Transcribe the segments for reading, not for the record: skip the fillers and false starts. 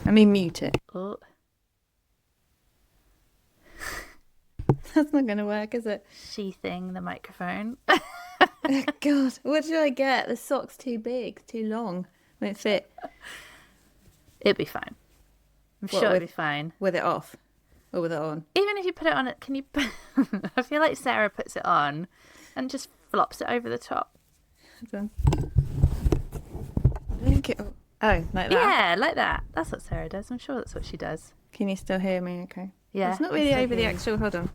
I mean, mute it. Oh. That's not going to work, is it? Sheathing the microphone. Oh, God, what should I get? The sock's too big, too long. Won't fit. It'll be fine. I'm sure it'll be fine. With it off or with it on? Even if you put it on, can you? I feel like Sarah puts it on and just flops it over the top. Link it. Oh, like that? Yeah, like that. That's what Sarah does. I'm sure that's what she does. Can you still hear me? Okay. Yeah. It's not really over the actual. Hold on.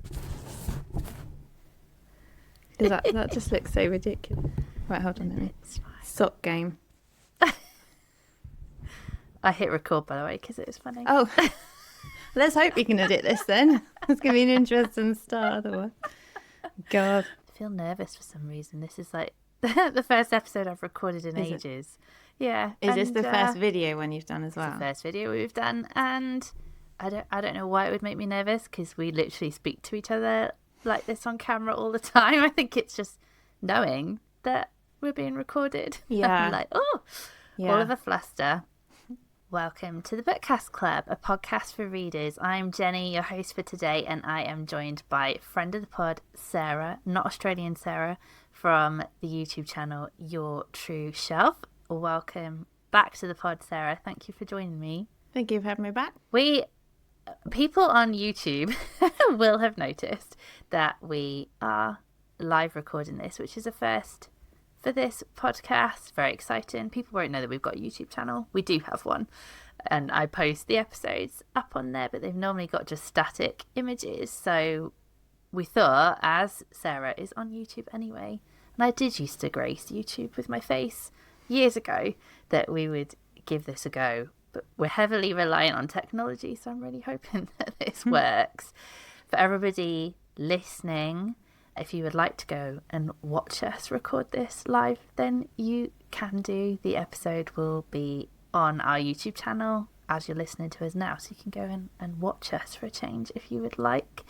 That just looks so ridiculous. Right, hold on a minute. Sock game. I hit record, by the way, because it was funny. Oh, let's hope we can edit this then. It's going to be an interesting start otherwise. God. I feel nervous for some reason. This is like the first episode I've recorded in ages. Yeah. Is this the first video one you've done as well? It's the first video we've done, and I don't know why it would make me nervous, because we literally speak to each other like this on camera all the time. I think it's just knowing that we're being recorded. Yeah. I'm like, oh, yeah. All of a fluster. Welcome to the Bookcast Club, a podcast for readers. I'm Jenny, your host for today, and I am joined by friend of the pod, Sarah, not Australian Sarah, from the YouTube channel Your True Shelf. Welcome back to the pod, Sarah. Thank you for joining me. Thank you for having me back. People on YouTube will have noticed that we are live recording this, which is a first for this podcast. Very exciting. People won't know that we've got a YouTube channel. We do have one, and I post the episodes up on there, but they've normally got just static images. So we thought, as Sarah is on YouTube anyway, and I did used to grace YouTube with my face years ago, that we would give this a go. But we're heavily reliant on technology, so I'm really hoping that this works. For everybody listening, if you would like to go and watch us record this live, then you can do. The episode will be on our YouTube channel as you're listening to us now, so you can go and watch us for a change if you would like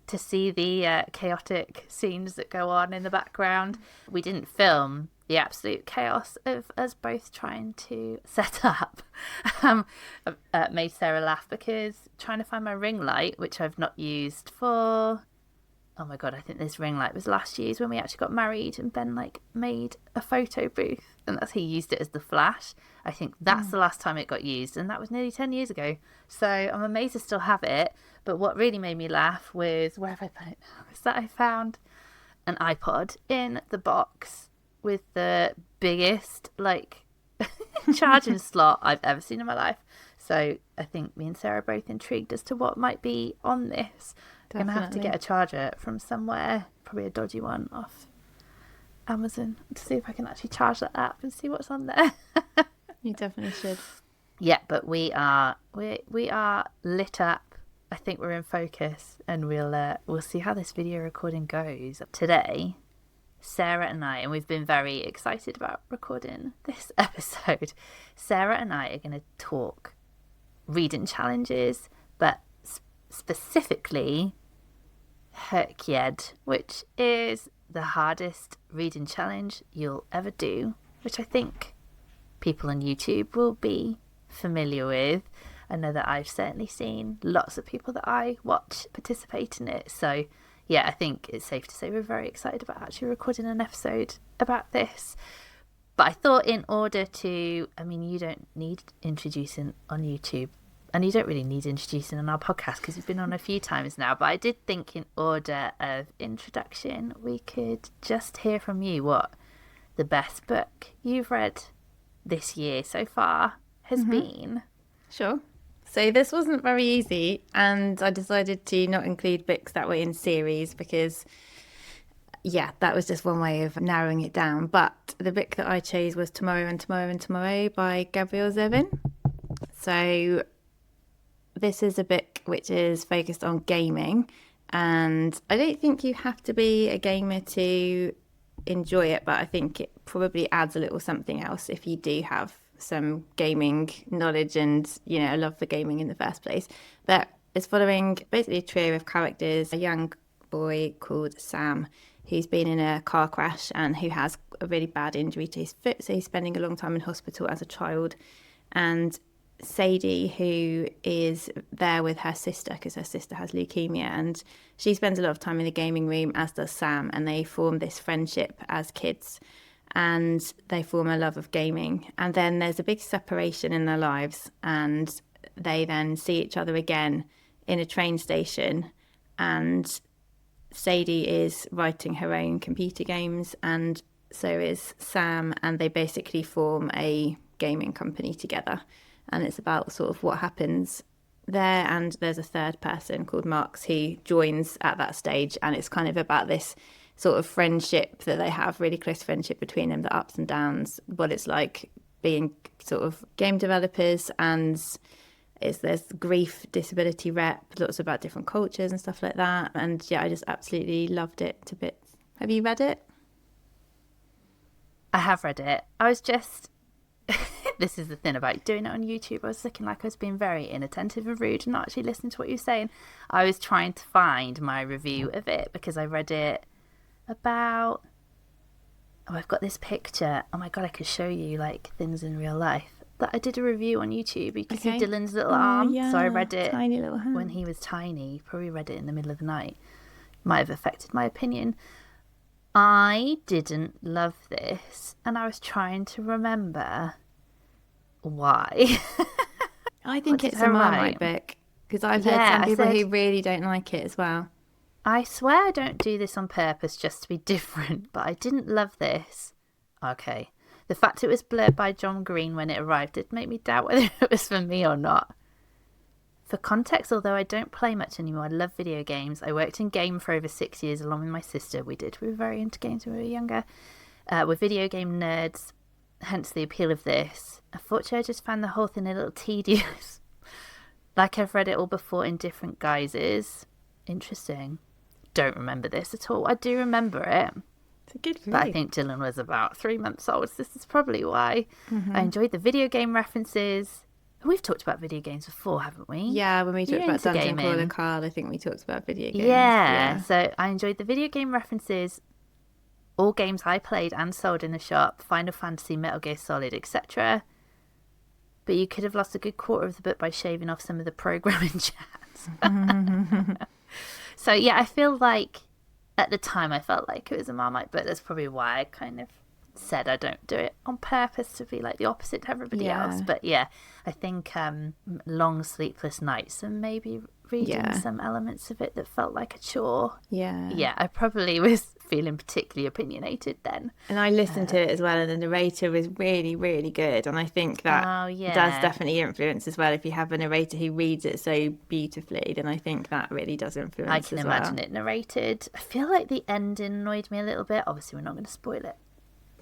to see the chaotic scenes that go on in the background. We didn't film the absolute chaos of us both trying to set up. Made Sarah laugh, because trying to find my ring light, which I've not used for, oh my god, I think this ring light was last year's when we actually got married, and Ben made a photo booth, and he used it as the flash. I think that's the last time it got used, and that was nearly 10 years ago. So I'm amazed to still have it. But what really made me laugh was, where have I put it now, is that I found an iPod in the box with the biggest charging slot I've ever seen in my life. So I think me and Sarah are both intrigued as to what might be on this. I'm going to have to get a charger from somewhere, probably a dodgy one off Amazon, to see if I can actually charge that app and see what's on there. You definitely should. Yeah, but we are lit up. I think we're in focus, and we'll see how this video recording goes. Today, Sarah and I, and we've been very excited about recording this episode, Sarah and I are going to talk reading challenges, but specifically HRCYED, which is the hardest reading challenge you'll ever do, which I think people on YouTube will be familiar with. I know that I've certainly seen lots of people that I watch participate in it. So yeah, I think it's safe to say we're very excited about actually recording an episode about this. But I thought, in order to, you don't need introducing on YouTube, and you don't really need introducing on our podcast because you've been on a few times now, but I did think, in order of introduction, we could just hear from you what the best book you've read this year so far has been. Sure. So this wasn't very easy, and I decided to not include books that were in series because, yeah, that was just one way of narrowing it down. But the book that I chose was Tomorrow and Tomorrow and Tomorrow by Gabrielle Zevin. So this is a book which is focused on gaming, and I don't think you have to be a gamer to enjoy it, but I think it probably adds a little something else if you do have some gaming knowledge and, a love for gaming in the first place. But it's following basically a trio of characters: a young boy called Sam, who's been in a car crash and who has a really bad injury to his foot, so he's spending a long time in hospital as a child. And Sadie, who is there with her sister because her sister has leukemia, and she spends a lot of time in the gaming room, as does Sam, and they form this friendship as kids, and they form a love of gaming. And then there's a big separation in their lives, and they then see each other again in a train station, and Sadie is writing her own computer games, and so is Sam, and they basically form a gaming company together. And it's about sort of what happens there. And there's a third person called Marks who joins at that stage, and it's kind of about this sort of friendship that they have, really close friendship between them, the ups and downs, what it's like being sort of game developers, and there's grief, disability rep, lots about different cultures and stuff like that. And yeah, I just absolutely loved it to bits. Have you read it? I have read it. I was just this is the thing about doing it on YouTube. I was looking like I was being very inattentive and rude and not actually listening to what you were saying. I was trying to find my review of it because I read it about... Oh, I've got this picture. Oh my God, I could show you like things in real life. That I did a review on YouTube. You can see Dylan's little arm. Yeah, so I read it tiny little hand. when he was tiny. Probably read it in the middle of the night. Might have affected my opinion. I didn't love this, and I was trying to remember why. I think it's a Marmite book, because I've heard some people who really don't like it as well. I swear I don't do this on purpose just to be different, but I didn't love this. Okay. The fact it was blurred by John Green when it arrived did make me doubt whether it was for me or not. For context, although I don't play much anymore, I love video games. I worked in game for over 6 years along with my sister. We were very into games when we were younger. We're video game nerds, hence the appeal of this. Unfortunately, I just found the whole thing a little tedious. Like I've read it all before in different guises. Interesting. Don't remember this at all. I do remember it. It's a good read. But I think Dylan was about 3 months old, so this is probably why. I enjoyed the video game references. We've talked about video games before, haven't we? Yeah, when we talked about Dungeon Crawler Carl, I think we talked about video games. Yeah, so I enjoyed the video game references, all games I played and sold in the shop, Final Fantasy, Metal Gear Solid, etc. But you could have lost a good quarter of the book by shaving off some of the programming chats. So yeah, I feel like at the time I felt like it was a Marmite book. That's probably why I kind of said I don't do it on purpose to be like the opposite to everybody else. But yeah, I think long sleepless nights and maybe reading some elements of it that felt like a chore. Yeah, I probably was feeling particularly opinionated then. And I listened to it as well, and the narrator was really, really good. And I think that does definitely influence as well. If you have a narrator who reads it so beautifully, then I think that really does influence. I can imagine it narrated. I feel like the ending annoyed me a little bit. Obviously, we're not going to spoil it.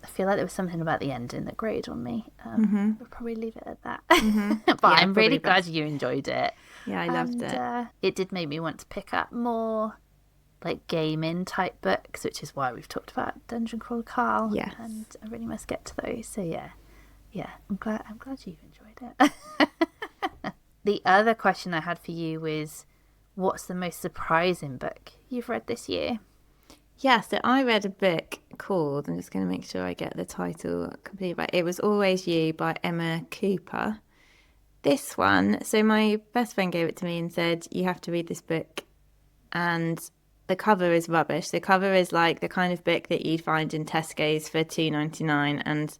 I feel like there was something about the ending that grated on me. We'll probably leave it at that. But I'm really glad you enjoyed it. Yeah, I loved it. It did make me want to pick up more like gaming type books, which is why we've talked about Dungeon Crawler Carl. Yes. And I really must get to those. So yeah, I'm glad you enjoyed it. The other question I had for you was, what's the most surprising book you've read this year? Yeah, so I read a book called, I'm just going to make sure I get the title completely right. It Was Always You by Emma Cooper. This one, so my best friend gave it to me and said, you have to read this book. And the cover is rubbish. The cover is like the kind of book that you'd find in Tesco's for $2.99 and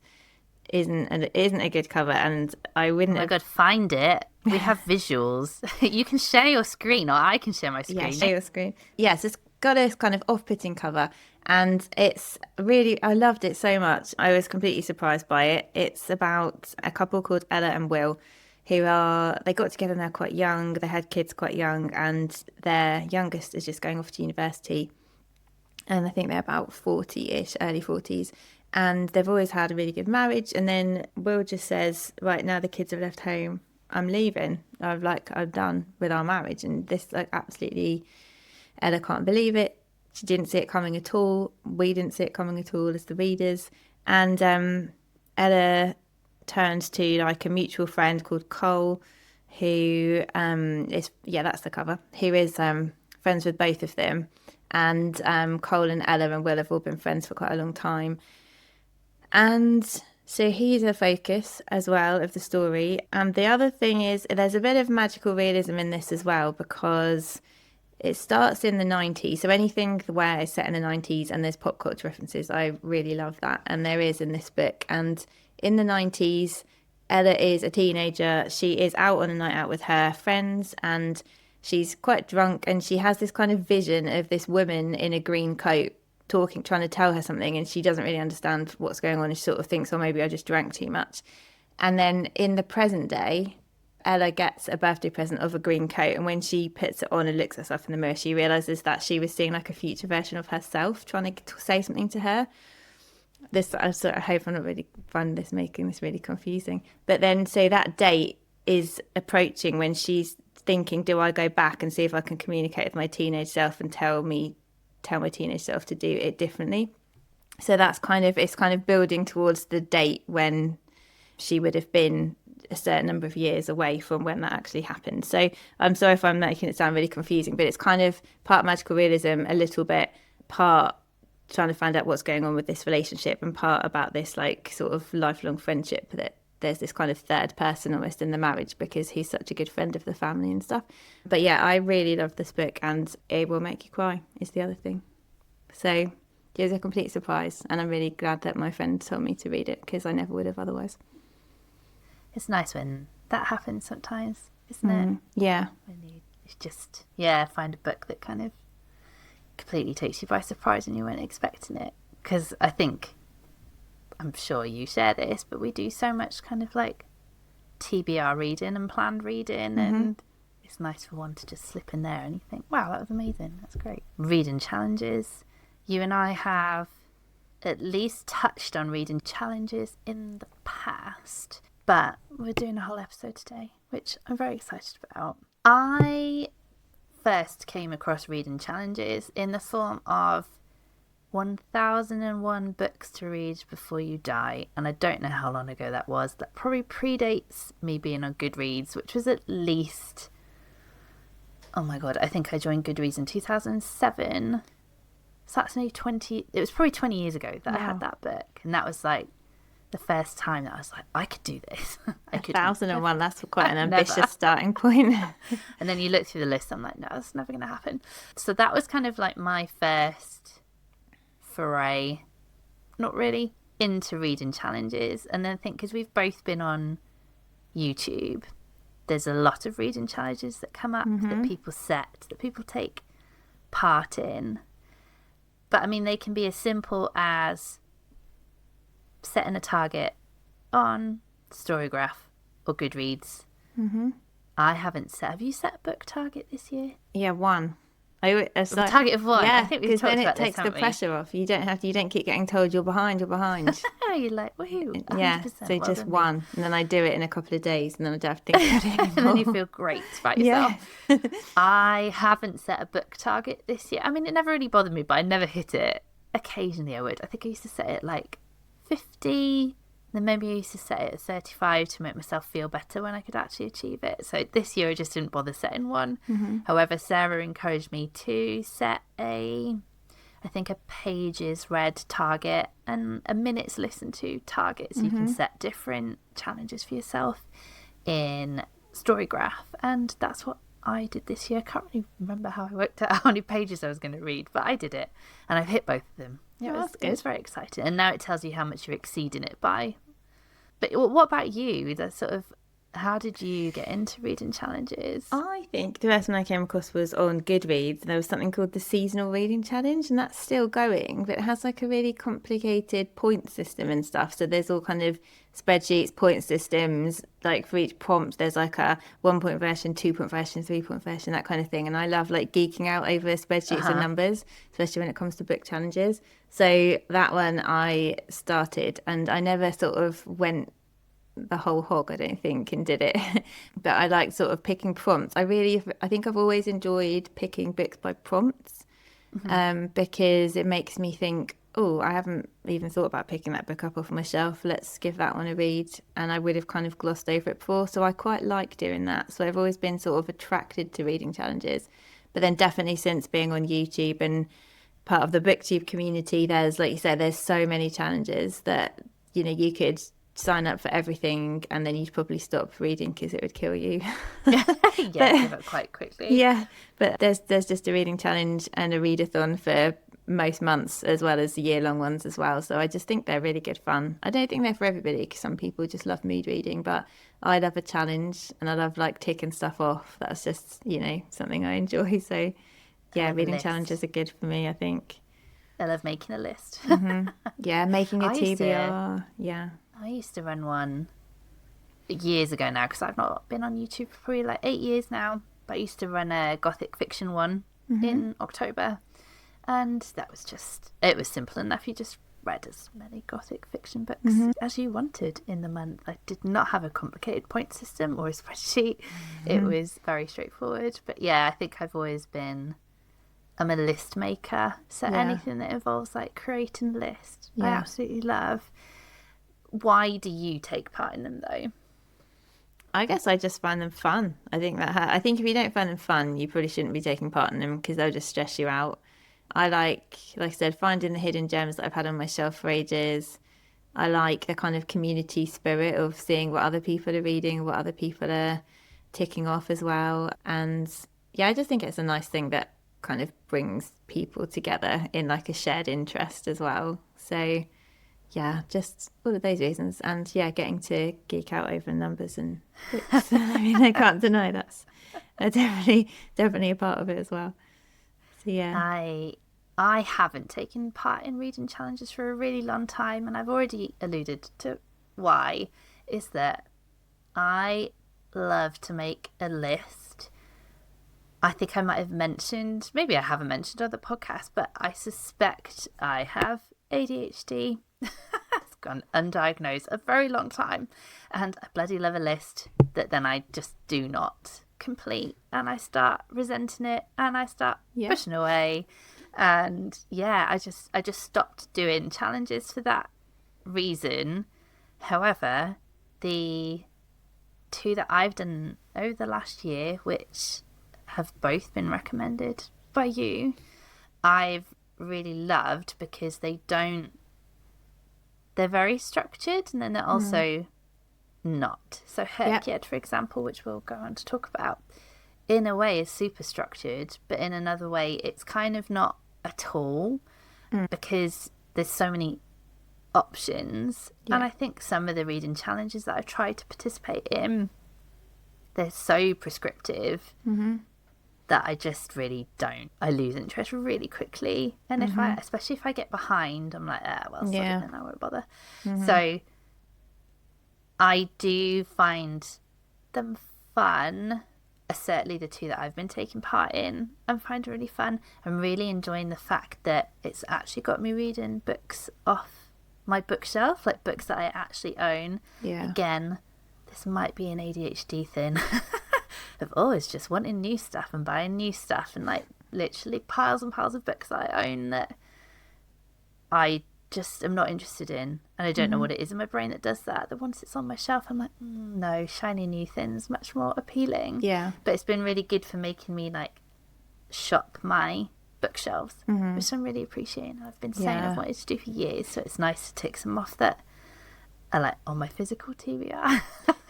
isn't a good cover. And I wouldn't. Oh my God, find it. We have visuals. You can share your screen, or I can share my screen. Yeah, share your screen. Yes, it's got a kind of off-putting cover, and it's really, I loved it so much. I was completely surprised by it. It's about a couple called Ella and Will, they got together and they're quite young. They had kids quite young, and their youngest is just going off to university, and I think they're about 40-ish, early 40s, and they've always had a really good marriage. And then Will just says, right, now the kids have left home, I'm leaving. I'm done with our marriage. And this, like, absolutely, Ella can't believe it. She didn't see it coming at all. We didn't see it coming at all as the readers. And Ella turns to like a mutual friend called Cole, who that's the cover, who is friends with both of them. And Cole and Ella and Will have all been friends for quite a long time. And So he's a focus as well of the story. And the other thing is there's a bit of magical realism in this as well, because it starts in the 90s. So anything where it's set in the 90s and there's pop culture references, I really love that. And there is in this book. And in the 90s, Ella is a teenager. She is out on a night out with her friends and she's quite drunk. And she has this kind of vision of this woman in a green coat talking, trying to tell her something. And she doesn't really understand what's going on. And she sort of thinks, oh, maybe I just drank too much. And then in the present day, Ella gets a birthday present of a green coat, and when she puts it on and looks at herself in the mirror, she realizes that she was seeing like a future version of herself trying to say something to her. This, I hope I'm not really making this really confusing. But then, so that date is approaching when she's thinking, do I go back and see if I can communicate with my teenage self and tell my teenage self to do it differently? So it's kind of building towards the date when she would have been a certain number of years away from when that actually happened. So I'm sorry if I'm making it sound really confusing, but it's kind of part magical realism, a little bit part trying to find out what's going on with this relationship, and part about this like sort of lifelong friendship, that there's this kind of third person almost in the marriage because he's such a good friend of the family and stuff. But yeah, I really love this book, and it will make you cry is the other thing. So it was a complete surprise, and I'm really glad that my friend told me to read it because I never would have otherwise. It's nice when that happens sometimes, isn't it? Yeah. When you just, find a book that kind of completely takes you by surprise and you weren't expecting it. Because I'm sure you share this, but we do so much kind of like TBR reading and planned reading, and it's nice for one to just slip in there and you think, wow, that was amazing, that's great. Reading challenges. You and I have at least touched on reading challenges in the past. But we're doing a whole episode today, which I'm very excited about. I first came across reading challenges in the form of 1001 books to read before you die. And I don't know how long ago that was. That probably predates me being on Goodreads, which was at least... Oh my God, I think I joined Goodreads in 2007. So that's only 20... It was probably 20 years ago that I had that book. And that was like the first time that I was like, I could do this. 1001, that's quite an ambitious starting point. And then you look through the list, I'm like, no, that's never going to happen. So that was kind of like my first foray, not really, into reading challenges. And then I think because we've both been on YouTube, there's a lot of reading challenges that come up that people set, that people take part in. But I mean, they can be as simple as setting a target on Storygraph or Goodreads. I haven't set. Have you set a book target this year? Yeah, one. A target of one. Yeah, I think we've talked about this, takes the pressure off. You don't keep getting told you're behind. You're like, woohoo! Yeah, so just one, and then I do it in a couple of days, and then I don't have to think about it anymore. And then you feel great about yourself. Yeah. I haven't set a book target this year. I mean, it never really bothered me, but I never hit it. Occasionally I would. I think I used to set it like 50, then maybe I used to set it at 35 to make myself feel better when I could actually achieve it. So this year I just didn't bother setting one. However, Sarah encouraged me to set a pages read target and a minutes listened to target, so you can set different challenges for yourself in Storygraph, and that's what I did this year. I can't really remember how I worked out how many pages I was going to read, but I did it, and I've hit both of them. It was very exciting, and now it tells you how much you're exceeding it by. But what about you? How did you get into reading challenges? I think the first one I came across was on Goodreads. There was something called the Seasonal Reading Challenge, and that's still going, but it has like a really complicated point system and stuff. So there's all kind of spreadsheets, point systems, like for each prompt there's like a 1-point version, 2-point version, 3-point version, that kind of thing. And I love like geeking out over spreadsheets and numbers, especially when it comes to book challenges. So that one I started, and I never sort of went the whole hog, I don't think, and did it. But I like sort of picking prompts. I think I've always enjoyed picking books by prompts, because it makes me think, oh, I haven't even thought about picking that book up off my shelf. Let's give that one a read. And I would have kind of glossed over it before. So I quite like doing that. So I've always been sort of attracted to reading challenges. But then definitely since being on YouTube and part of the booktube community, there's, like you said, there's so many challenges that you could sign up for everything and then you'd probably stop reading because it would kill you. Yeah, give up quite quickly. Yeah, but there's just a reading challenge and a readathon for most months as well as the year-long ones as well. So I just think they're really good fun. I don't think they're for everybody because some people just love mood reading, but I love a challenge and I love like ticking stuff off. That's just, something I enjoy. So yeah, reading challenges are good for me, I think. I love making a list. Yeah, making a TBR. Yeah. I used to run one years ago now because I've not been on YouTube for probably like 8 years now. But I used to run a gothic fiction one in October. And that was it was simple enough. You just read as many gothic fiction books as you wanted in the month. I did not have a complicated point system or a spreadsheet. It was very straightforward. But yeah, I think I'm a list maker. So anything that involves like creating a list, I absolutely love. Why do you take part in them though? I guess I just find them fun. I think if you don't find them fun, you probably shouldn't be taking part in them because they'll just stress you out. I like I said, finding the hidden gems that I've had on my shelf for ages. I like the kind of community spirit of seeing what other people are reading, what other people are ticking off as well. And yeah, I just think it's a nice thing that kind of brings people together in like a shared interest as well. So yeah, just all of those reasons. And yeah, getting to geek out over numbers and books. I mean, I can't deny that's definitely a part of it as well. So yeah. I haven't taken part in reading challenges for a really long time, and I've already alluded to why, is that I love to make a list. I think I might have mentioned, maybe I haven't mentioned on the podcast, but I suspect I have ADHD. It's gone undiagnosed a very long time, and I bloody love a list that then I just do not complete, and I start resenting it, and I start pushing away, and I just stopped doing challenges for that reason. However, the two that I've done over the last year, which have both been recommended by you, I've really loved because they're very structured and then they're also not. So HRCYED, for example, which we'll go on to talk about, in a way is super structured, but in another way it's kind of not at all because there's so many options. And I think some of the reading challenges that I've tried to participate in, they're so prescriptive that I just really don't. I lose interest really quickly, and especially if I get behind, I'm like, then I won't bother. So I do find them fun. Certainly the two that I've been taking part in, I find really fun. I'm really enjoying the fact that it's actually got me reading books off my bookshelf, like books that I actually own. Again, this might be an ADHD thing of always just wanting new stuff and buying new stuff, and like literally piles and piles of books that I own that I just am not interested in, and I don't know what it is in my brain that does that. That once it's on my shelf, I'm like, no, shiny new things much more appealing. But it's been really good for making me like shop my bookshelves, which I'm really appreciating. I've been saying I've wanted to do for years, so it's nice to tick some off that I like on my physical TBR.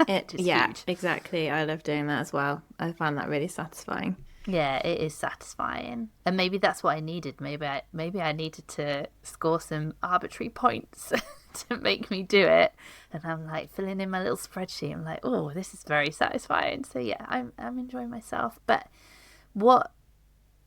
Huge. Exactly. I love doing that as well. I find that really satisfying. Yeah, it is satisfying, and maybe that's what I needed. Maybe I needed to score some arbitrary points to make me do it. And I'm like filling in my little spreadsheet. I'm like, oh, this is very satisfying. So yeah, I'm enjoying myself. But what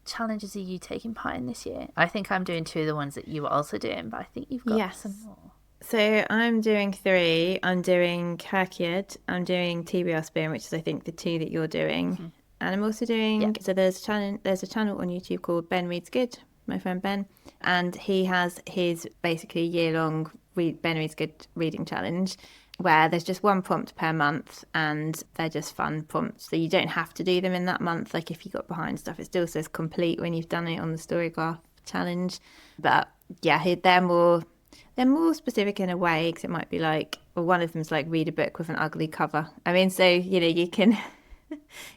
challenges are you taking part in this year? I think I'm doing two of the ones that you were also doing, but I think you've got some more. So I'm doing 3. I'm doing HRCYED. I'm doing TBR Spin, which is I think the 2 that you're doing. And I'm also doing, so there's a channel on YouTube called Ben Reads Good, my friend Ben, and he has his basically year-long Ben Reads Good reading challenge where there's just one prompt per month and they're just fun prompts. So you don't have to do them in that month. Like if you got behind stuff, it still says complete when you've done it on the Storygraph challenge. But yeah, they're more specific in a way, because it might be like, well, one of them's like read a book with an ugly cover. I mean, so, you can...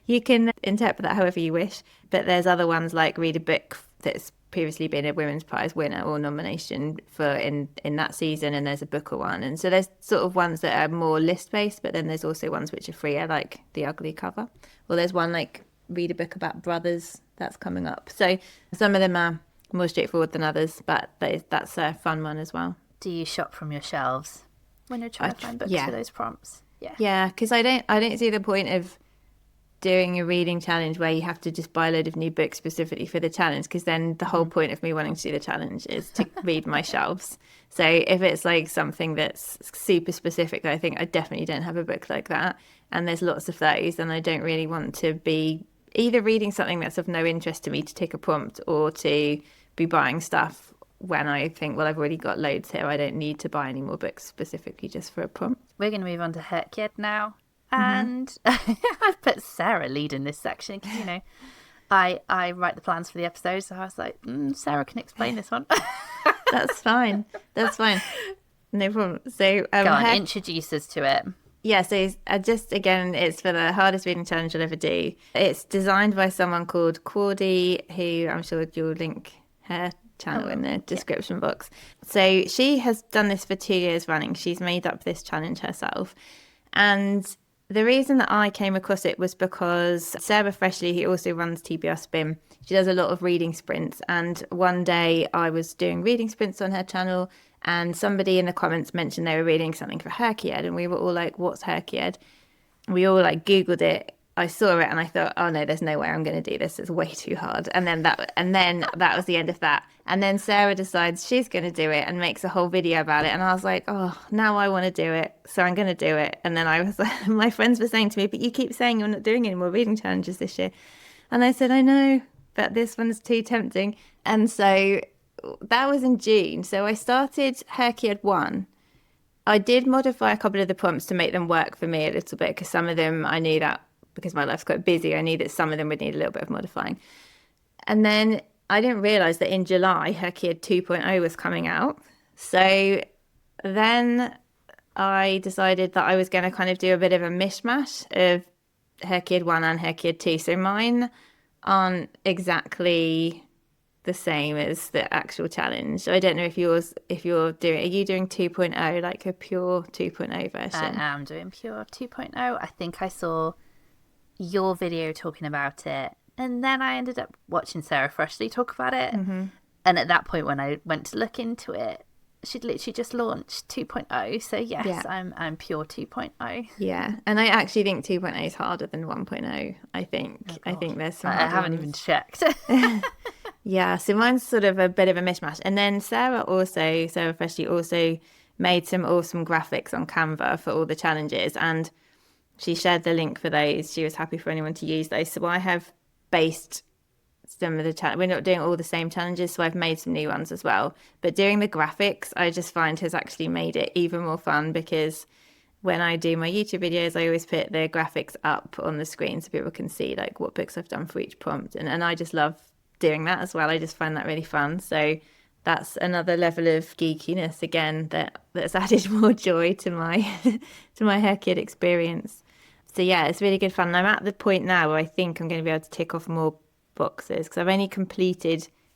you can interpret that however you wish, but there's other ones like read a book that's previously been a Women's Prize winner or nomination for in that season, and there's a Booker one. And so there's sort of ones that are more list-based, but then there's also ones which are freer, like The Ugly Cover. Well, there's one like Read a Book About Brothers that's coming up. So some of them are more straightforward than others, but that's a fun one as well. Do you shop from your shelves when you're trying to find books for those prompts? Yeah, because I don't see the point of doing a reading challenge where you have to just buy a load of new books specifically for the challenge, because then the whole point of me wanting to do the challenge is to read my shelves. So if it's like something that's super specific that I think I definitely don't have a book like that, and there's lots of those, then I don't really want to be either reading something that's of no interest to me to take a prompt, or to be buying stuff when I think, well, I've already got loads here, I don't need to buy any more books specifically just for a prompt. We're going to move on to HRCYED now. And I've put Sarah leading this section because, you know, I write the plans for the episode, so I was like, Sarah can explain this one. That's fine. No problem. So go on, introduce us to it. Yeah, so just again, it's for the hardest reading challenge I'll ever do. It's designed by someone called Cordy, who I'm sure you'll link her channel in the description box. So she has done this for 2 years running. She's made up this challenge herself. And the reason that I came across it was because Sarah Freshley, who also runs TBR Spin, she does a lot of reading sprints. And one day I was doing reading sprints on her channel, and somebody in the comments mentioned they were reading something for HRCYED, and we were all like, what's HRCYED? We all like Googled it. I saw it and I thought, oh no, there's no way I'm going to do this. It's way too hard. And then that was the end of that. And then Sarah decides she's going to do it and makes a whole video about it. And I was like, oh, now I want to do it. So I'm going to do it. And then I was like, my friends were saying to me, but you keep saying you're not doing any more reading challenges this year. And I said, I know, but this one's too tempting. And so that was in June. So I started HRCYED 1. I did modify a couple of the prompts to make them work for me a little bit, because some of them I knew that, because my life's quite busy, I knew that some of them would need a little bit of modifying. And then I didn't realise that in July, HRCYED 2.0 was coming out. So then I decided that I was going to kind of do a bit of a mishmash of HRCYED 1 and HRCYED 2. So mine aren't exactly the same as the actual challenge. I don't know if are you doing 2.0, like a pure 2.0 version? I am doing pure 2.0. I think I saw your video talking about it, and then I ended up watching Sarah Freshley talk about it. And at that point, when I went to look into it, she'd literally just launched 2.0. So yes, I'm pure 2.0. Yeah, and I actually think 2.0 is harder than 1.0. I think there's some I haven't even checked. Yeah, so mine's sort of a bit of a mishmash. And then Sarah Freshley also made some awesome graphics on Canva for all the challenges, and she shared the link for those. She was happy for anyone to use those. So I have based some of the challenges. We're not doing all the same challenges, so I've made some new ones as well. But doing the graphics, I just find has actually made it even more fun, because when I do my YouTube videos, I always put the graphics up on the screen so people can see like what books I've done for each prompt. And I just love doing that as well. I just find that really fun. So that's another level of geekiness again that's added more joy to my HRCYED experience. So yeah, it's really good fun. And I'm at the point now where I think I'm going to be able to tick off more boxes, because I've only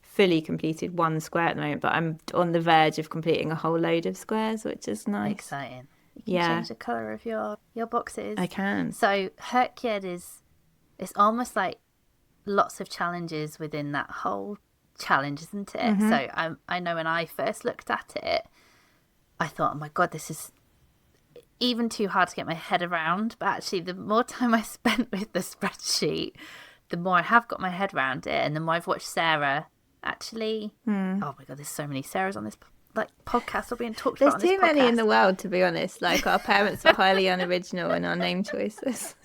fully completed one square at the moment, but I'm on the verge of completing a whole load of squares, which is nice. Exciting. You can change the colour of your boxes. I can. So HRCYED it's almost like lots of challenges within that whole challenge, isn't it? So I know when I first looked at it, I thought, oh my God, this is even too hard to get my head around. But actually, the more time I spent with the spreadsheet, the more I have got my head around it, and the more I've watched Sarah actually. Oh my God, there's so many Sarahs on this podcast are being talked about on this podcast. There's too many in the world, to be honest. Like, our parents are highly unoriginal in our name choices.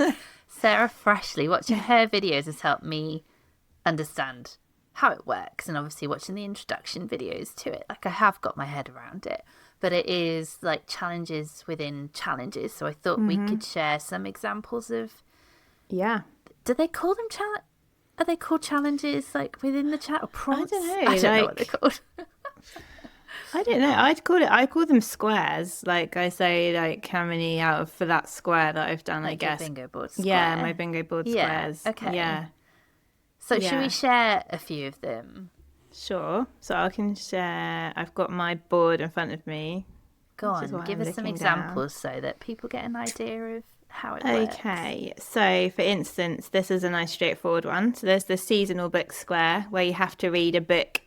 Sarah Freshley, watching her videos has helped me understand how it works, and obviously watching the introduction videos to it, like I have got my head around it. But it is like challenges within challenges, so I thought we could share some examples of. Yeah. Do they call them Are they called challenges like within the chat or prompts? I don't know. I don't know what they're called. I don't know. I call them squares. Like I say, like how many out of for that square that I've done, like I guess. Your bingo board square. Yeah, my bingo board squares. Okay. Yeah. So should we share a few of them? Sure. So I can share. I've got my board in front of me. Go on, give us some examples so that people get an idea of how it works. Okay, so for instance, this is a nice straightforward one. So there's the seasonal book square where you have to read a book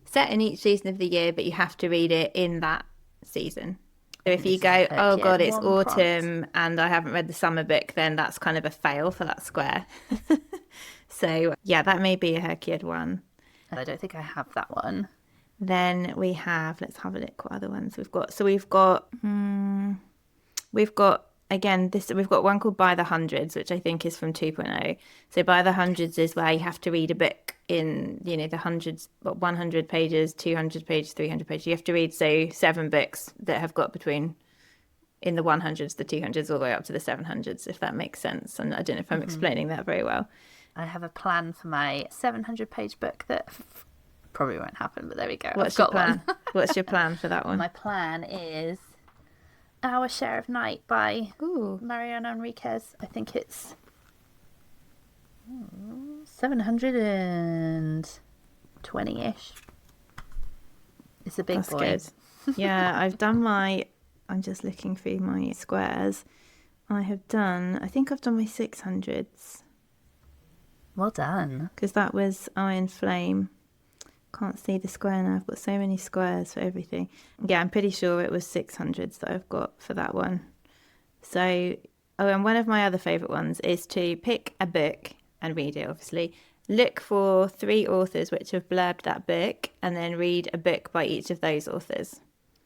set in each season of the year, but you have to read it in that season. So if you go, oh God, it's autumn and I haven't read the summer book, then that's kind of a fail for that square. So yeah, that may be a HRCYED one. I don't think I have that one. Then we have, let's have a look what other ones we've got. So we've got again, we've got one called By the Hundreds, which I think is from 2.0. So By the Hundreds is where you have to read a book in, the hundreds, 100 pages, 200 pages, 300 pages. You have to read, 7 books that have got between in the 100s, the 200s, all the way up to the 700s, if that makes sense. And I don't know if I'm explaining that very well. I have a plan for my 700-page book that probably won't happen, but there we go. What's your plan? What's your plan for that one? My plan is Our Share of Night by Mariana Enriquez. I think it's 720-ish. It's a big boy. Good. Yeah, I'm just looking through my squares. I think I've done my 600s. Well done. Because that was Iron Flame. Can't see the square now. I've got so many squares for everything. Yeah, I'm pretty sure it was 600s that I've got for that one. So, and one of my other favourite ones is to pick a book and read it, obviously. Look for 3 authors which have blurbed that book and then read a book by each of those authors.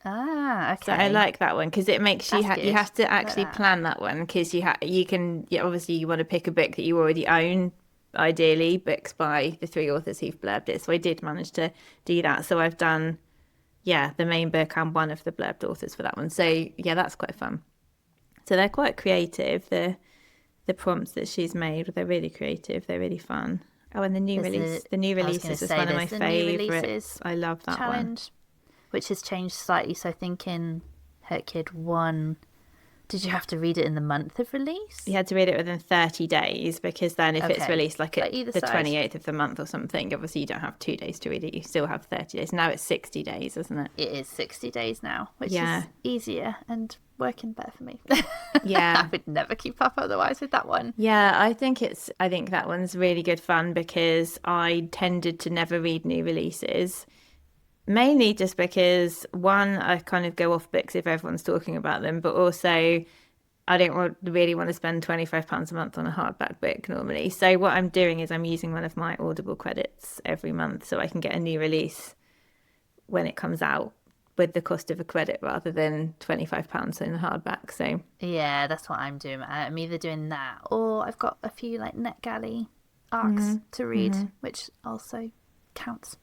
Ah, okay. So I like that one because it makes you have to actually plan that one because obviously you want to pick a book that you already own, ideally books by the 3 authors who've blurbed it. So I did manage to do that. So I've done, the main book and one of the blurbed authors for that one. So yeah, that's quite fun. So they're quite creative. The prompts that she's made, they're really creative. They're really fun. Oh, and the new releases is one of my favourites. I love that challenge, which has changed slightly. So I think in HRCYED 1, did you have to read it in the month of release? You had to read it within 30 days because then if it's released like at the 28th of the month or something, obviously you don't have 2 days to read it. You still have 30 days. Now it's 60 days, isn't it? It is 60 days now, which is easier and working better for me. Yeah. I would never keep up otherwise with that one. Yeah, I think that one's really good fun because I tended to never read new releases. Mainly just because, one, I kind of go off books if everyone's talking about them, but also I don't really want to spend £25 a month on a hardback book normally. So what I'm doing is I'm using one of my Audible credits every month so I can get a new release when it comes out with the cost of a credit rather than £25 in a hardback. So yeah, that's what I'm doing. I'm either doing that or I've got a few like NetGalley arcs to read, which also counts.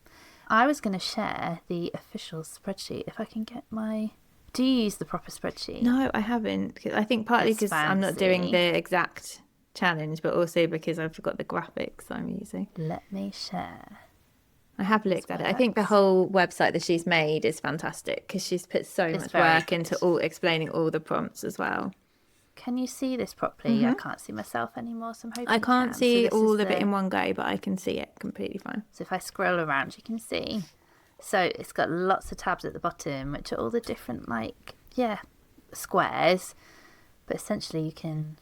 I was going to share the official spreadsheet if I can get my... Do you use the proper spreadsheet? No, I haven't. I think partly because I'm not doing the exact challenge, but also because I've forgot the graphics I'm using. Let me share. I have looked at it. I think the whole website that she's made is fantastic because she's put so much work into explaining all the prompts as well. Can you see this properly? I can't see myself anymore, so I'm hoping I can't see all of it in one go, but I can see it completely fine. So if I scroll around, you can see. So it's got lots of tabs at the bottom, which are all the different, squares. But essentially, you can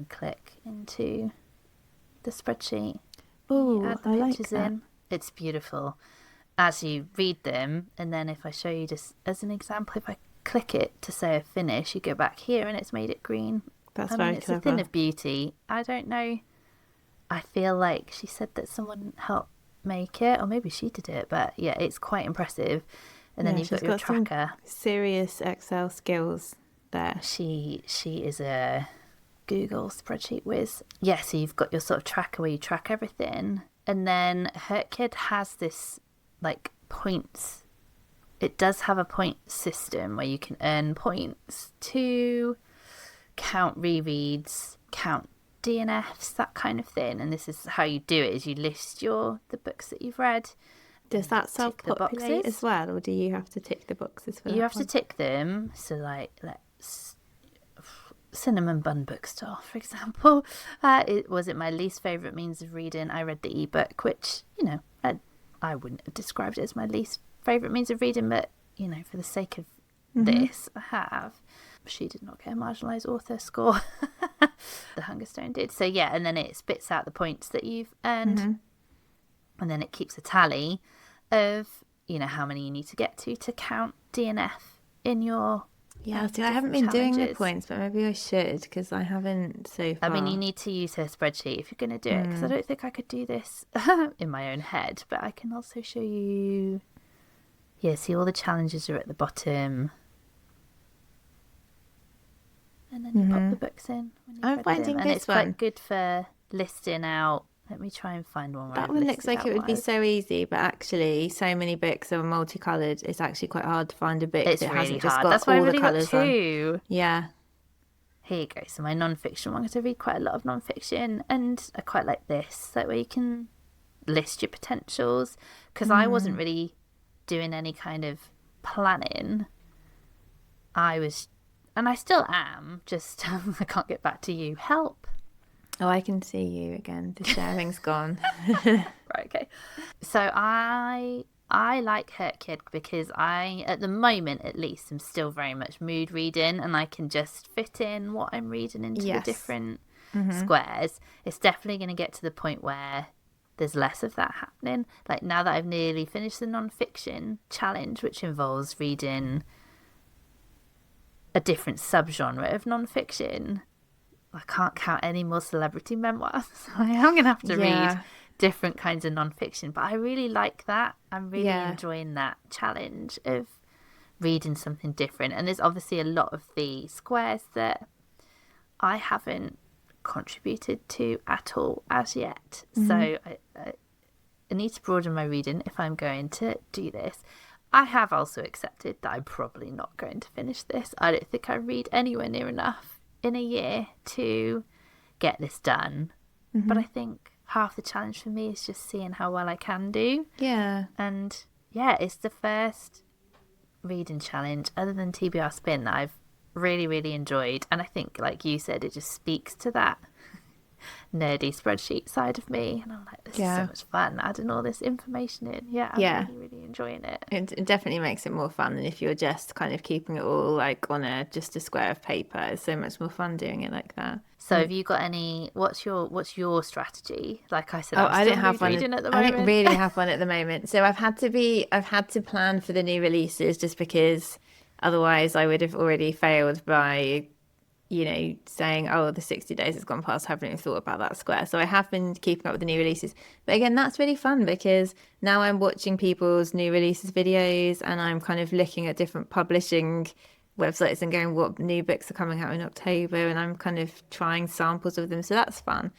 click into the spreadsheet. Oh, add the pictures in. It's beautiful as you read them, and then if I show you just as an example, if I click it to say a finish, you go back here and it's made it green. That's very it's clever. a thing of beauty. I don't know. I feel like she said that someone helped make it, or maybe she did it, but yeah, it's quite impressive. And then you've got your tracker. Some serious Excel skills there. She is a Google spreadsheet whiz. Yeah, so you've got your sort of tracker where you track everything, and then HRCYED has this points. It does have a point system where you can earn points to count rereads, count DNFs, that kind of thing. And this is how you do it: is you list the books that you've read. Does that self-populate as well, or do you have to tick the boxes for that? You have to tick them. So, Cinnamon Bun Bookstore, for example. It my least favourite means of reading. I read the ebook, which I wouldn't have described it as my least favourite means of reading, but, for the sake of this, I have. She did not get a marginalised author score. The Hunger Stone did. So, yeah, and then it spits out the points that you've earned. And then it keeps a tally of, how many you need to get to count DNF in your... Yeah, see, I haven't been doing the points, but maybe I should, because I haven't so far. I mean, you need to use her spreadsheet if you're going to do it, because I don't think I could do this in my own head, but I can also show you... Yeah, see, all the challenges are at the bottom. And then you pop the books in. I'm finding and this it's one. Quite good for listing out. Let me try and find one. That one looks like it would be so easy, but actually, so many books are multicoloured. It's actually quite hard to find a book that really hasn't just hard. got That's why all I really the colours got two. on. Yeah. Here you go. So my non-fiction one, because I read quite a lot of non-fiction, and I quite like this. That way you can list your potentials. Because I wasn't really doing any kind of planning. I was, and I still am. Just I can't get back to you. Help. Oh, I can see you again. The sharing's gone. Right, okay. So I like HRCYED because I, at the moment at least, am still very much mood reading, and I can just fit in what I'm reading into the different squares. It's definitely going to get to the point where there's less of that happening. Like now that I've nearly finished the non-fiction challenge, which involves reading a different subgenre of non-fiction, I can't count any more celebrity memoirs. I am going to have to read different kinds of non-fiction, but I really like that. I'm really enjoying that challenge of reading something different. And there's obviously a lot of the squares that I haven't contributed to at all as yet. So I need to broaden my reading if I'm going to do this. I have also accepted that I'm probably not going to finish this. I don't think I read anywhere near enough in a year to get this done. But I think half the challenge for me is just seeing how well I can do. Yeah. And yeah, it's the first reading challenge other than TBR Spin that I've really, really enjoyed. And I think, like you said, it just speaks to that nerdy spreadsheet side of me, and I'm like, this is so much fun adding all this information in. I'm really, really enjoying it. It definitely makes it more fun than if you're just kind of keeping it all like on just a square of paper. It's so much more fun doing it like that. So have you got any, what's your strategy? Like I said, I don't have one at the moment. I don't really have one at the moment. So I've had to plan for the new releases, just because otherwise I would have already failed by saying, oh, the 60 days has gone past, I haven't even thought about that square. So I have been keeping up with the new releases. But again, that's really fun because now I'm watching people's new releases videos, and I'm kind of looking at different publishing websites and going, what new books are coming out in October, and I'm kind of trying samples of them. So that's fun.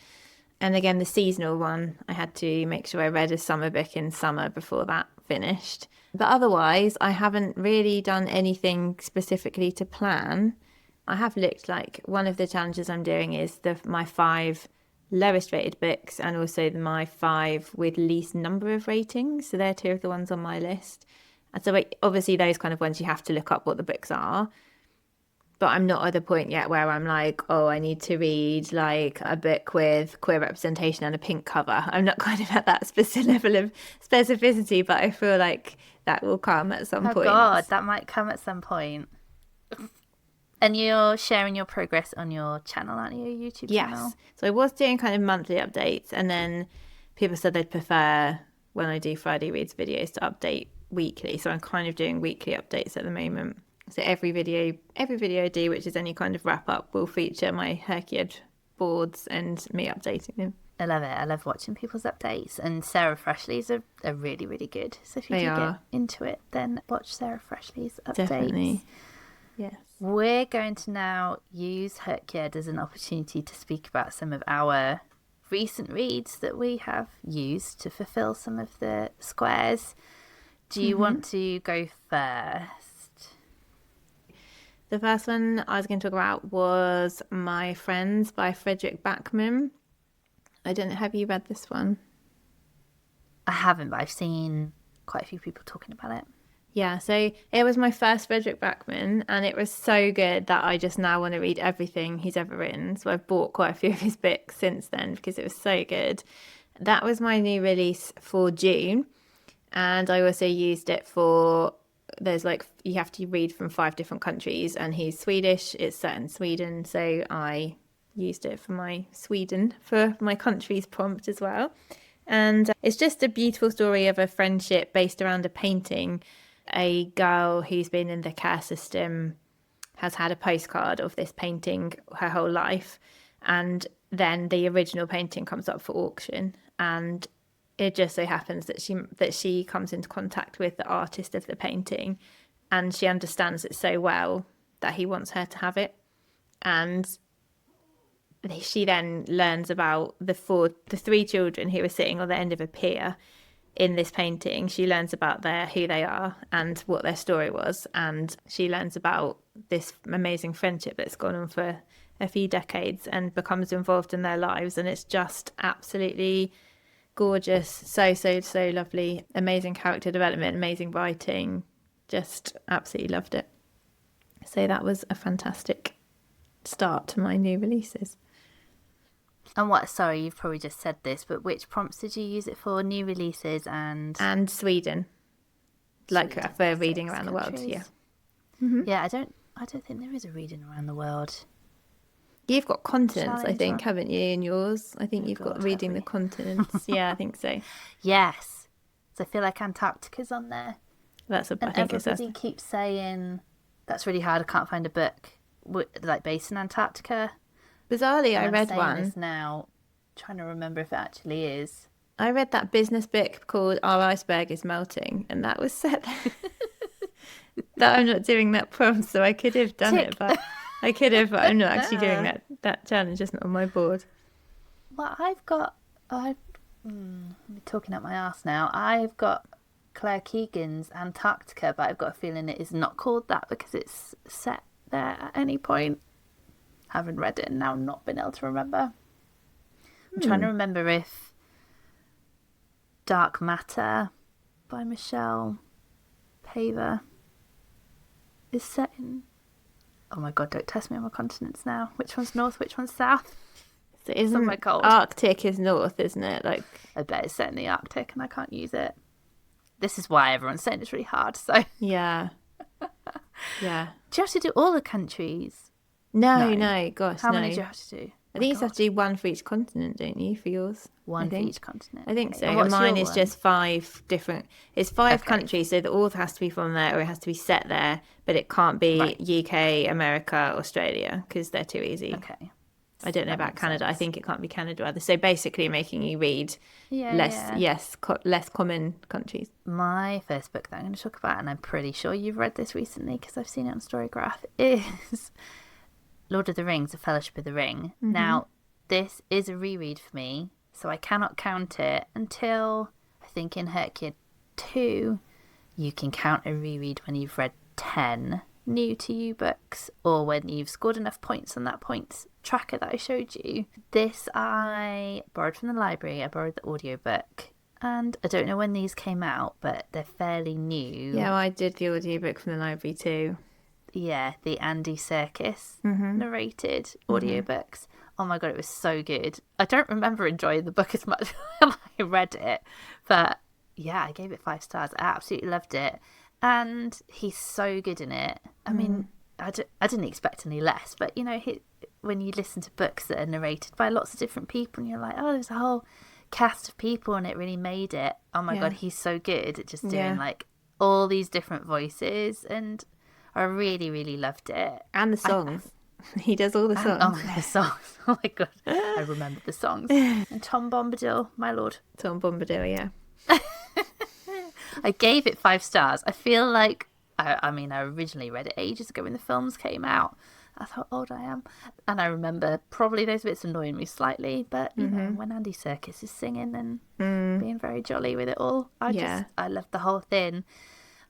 And again, the seasonal one, I had to make sure I read a summer book in summer before that finished. But otherwise, I haven't really done anything specifically to plan. I have looked, like one of the challenges I'm doing is my 5 lowest rated books, and also my 5 with least number of ratings. So they're 2 of the ones on my list. And so obviously those kind of ones you have to look up what the books are. But I'm not at the point yet where I'm like, oh, I need to read like a book with queer representation and a pink cover. I'm not kind of at that specific level of specificity, but I feel like that will come at some point. Oh God, that might come at some point. And you're sharing your progress on your channel, aren't you? Your YouTube channel? Yes. So I was doing kind of monthly updates, and then people said they'd prefer when I do Friday Reads videos to update weekly. So I'm kind of doing weekly updates at the moment. So every video I do, which is any kind of wrap up, will feature my HRCYED boards and me updating them. I love it. I love watching people's updates. And Sarah Freshley's are really, really good. So if you get into it, then watch Sarah Freshley's updates. Definitely. Yes. We're going to now use HRCYED as an opportunity to speak about some of our recent reads that we have used to fulfill some of the squares. Do you want to go first? The first one I was going to talk about was My Friends by Frederick Backman. I don't know, have you read this one? I haven't, but I've seen quite a few people talking about it. Yeah, so it was my first Frederick Backman, and it was so good that I just now want to read everything he's ever written. So I've bought quite a few of his books since then because it was so good. That was my new release for June. And I also used it for, there's like, you have to read from 5 different countries, and he's Swedish. It's set in Sweden. So I used it for my country's prompt as well. And it's just a beautiful story of a friendship based around a painting. A girl who's been in the care system has had a postcard of this painting her whole life. And then the original painting comes up for auction. And it just so happens that she comes into contact with the artist of the painting. And she understands it so well that he wants her to have it. And she then learns about the 3 children who are sitting on the end of a pier in this painting. She learns about who they are and what their story was, and she learns about this amazing friendship that's gone on for a few decades and becomes involved in their lives. And it's just absolutely gorgeous, so lovely, amazing character development, amazing writing, just absolutely loved it. So that was a fantastic start to my new releases. And sorry, you've probably just said this, but which prompts did you use it for? New releases and Sweden, like for reading around the world. Yeah. Mm-hmm. Yeah, I don't think there is a reading around the world. You've got continents, I think, haven't you, in yours? I think you've got reading the continents. Yeah, I think so. Yes. So I feel like Antarctica's on there. Everybody keeps saying that's really hard. I can't find a book like based in Antarctica. Bizarrely, I read one. This now, trying to remember if it actually is. I read that business book called Our Iceberg is Melting, and that was set that I'm not doing that prompt, so I could have done it, but I'm not actually doing that challenge. It's not on my board. Well, I'm talking up my arse now. I've got Claire Keegan's Antarctica, but I've got a feeling it is not called that because it's set there at any point. Haven't read it and now not been able to remember. I'm trying to remember if Dark Matter by Michelle Paver is set in... Oh my god, don't test me on my continents now. Which one's north, which one's south? So isn't Arctic is north, isn't it? Like, I bet it's set in the Arctic and I can't use it. This is why everyone's saying it's really hard, so... Yeah. Yeah. Do you have to do all the countries? No, gosh, How many do you have to do? I think you have to do one for each continent, don't you, for yours? One for each continent. I think so. And mine is just 5 different... It's 5 countries, so the author has to be from there or it has to be set there, but it can't be UK, America, Australia, because they're too easy. Okay. I don't know about Canada. Sense. I think it can't be Canada either. So basically making you read less common countries. My first book that I'm going to talk about, and I'm pretty sure you've read this recently because I've seen it on Storygraph, is... Lord of the Rings, A Fellowship of the Ring. Mm-hmm. Now, this is a reread for me, so I cannot count it until, I think in HRCYED 2, you can count a reread when you've read 10 new to you books, or when you've scored enough points on that points tracker that I showed you. This I borrowed from the library. I borrowed the audiobook, and I don't know when these came out, but they're fairly new. Yeah, I did the audiobook from the library too. Yeah, the Andy Serkis narrated audiobooks. Oh my god, it was so good. I don't remember enjoying the book as much when I read it, but yeah, I gave it 5 stars. I absolutely loved it, and he's so good in it. I mean, I didn't expect any less, but you know, when you listen to books that are narrated by lots of different people, and you're like, oh, there's a whole cast of people, and it really made it. Oh my god, he's so good at just doing like all these different voices, and I really, really loved it. And the songs. He does all the songs. The songs. Oh my god. I remember the songs. And Tom Bombadil, my lord. Tom Bombadil, yeah. I gave it 5 stars. I feel like, I originally read it ages ago when the films came out. That's how old I am. And I remember probably those bits annoying me slightly, but you know, when Andy Serkis is singing and being very jolly with it all, I loved the whole thing.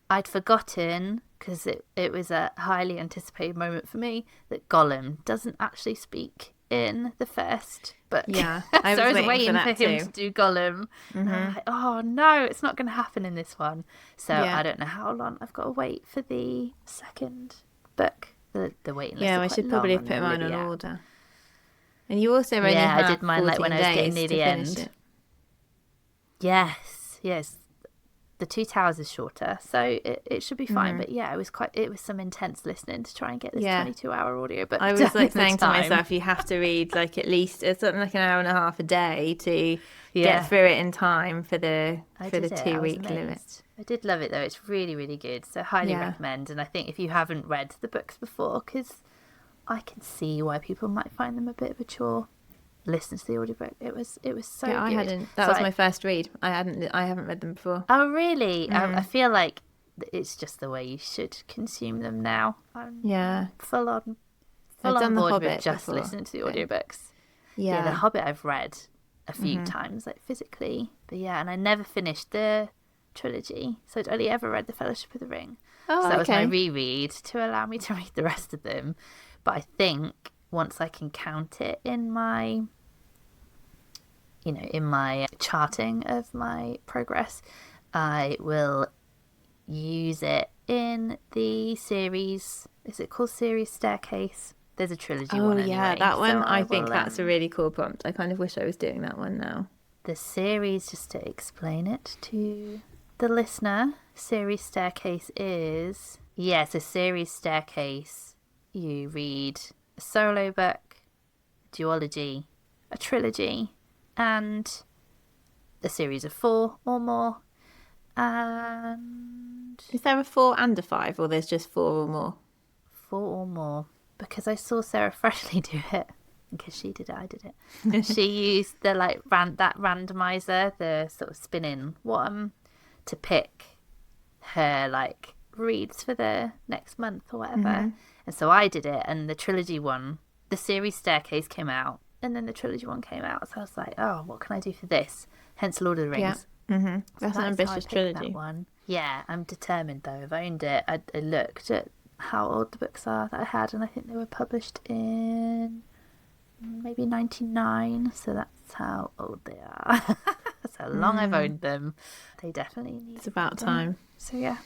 I'd forgotten, because it was a highly anticipated moment for me, that Gollum doesn't actually speak in the first book. Yeah, I was waiting for him to do Gollum. And I was like, oh no, it's not going to happen in this one. So I don't know how long I've got to wait for the second book. The waiting list. Yeah, I should probably put mine on order. And you also only I did mine like when I was getting near the end. Yes. The Two Towers is shorter, so it should be fine. But yeah, it was some intense listening to try and get this 22-hour audiobook. I was like saying to myself, you have to read like at least it's something like an hour and a half a day to get through it in time for the 2-week limit. I did love it though. It's really, really good. So highly recommend. And I think if you haven't read the books before, because I can see why people might find them a bit of a chore, listen to the audiobook. It was so good. I hadn't. That was my first read. I haven't read them before. Oh really? I feel like it's just the way you should consume them now. I'm full on board with just listening to the audiobooks. Yeah, The Hobbit I've read a few times, like physically, but and I never finished the trilogy, so I'd only ever read the Fellowship of the Ring. So that was my reread to allow me to read the rest of them. But I think once I can count it in my charting of my progress, I will use it in the series. Is it called Series Staircase? There's a trilogy one anyway. Oh yeah, that one. I think that's a really cool prompt. I kind of wish I was doing that one now. The series, just to explain it to the listener, Series Staircase is... Yes, a Series Staircase. You read a solo book, a duology, a trilogy, and a series of 4 or more. And... Is there a 4 and a 5, or there's just 4 or more? 4 or more. Because I saw Sarah Freshley do it. Because she did it, I did it. She used the that randomizer, the sort of spinning one, to pick her reads for the next month or whatever. And so I did it, and the trilogy one, the series Staircase came out, and then the trilogy one came out. So I was like, oh, what can I do for this? Hence Lord of the Rings. Yeah. That's an ambitious trilogy. That one. Yeah, I'm determined though. I've owned it. I looked at how old the books are that I had, and I think they were published in maybe 99, so that's how old they are. That's how long I've owned them. They definitely need... It's about time. So yeah,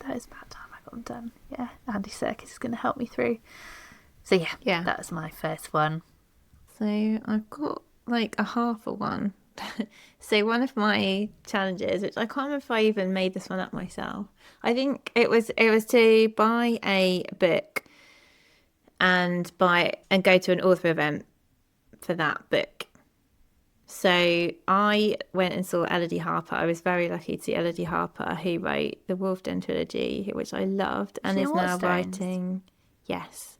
that is about time I got them done. Yeah, Andy Serkis is going to help me through. So yeah, that was my first one. So I've got a half a one. So one of my challenges, which I can't remember if I even made this one up myself. I think it was to buy a book and go to an author event for that book. So I went and saw Elodie Harper. I was very lucky to see Elodie Harper, who wrote the Wolf Den trilogy, which I loved, and is now writing. Yes.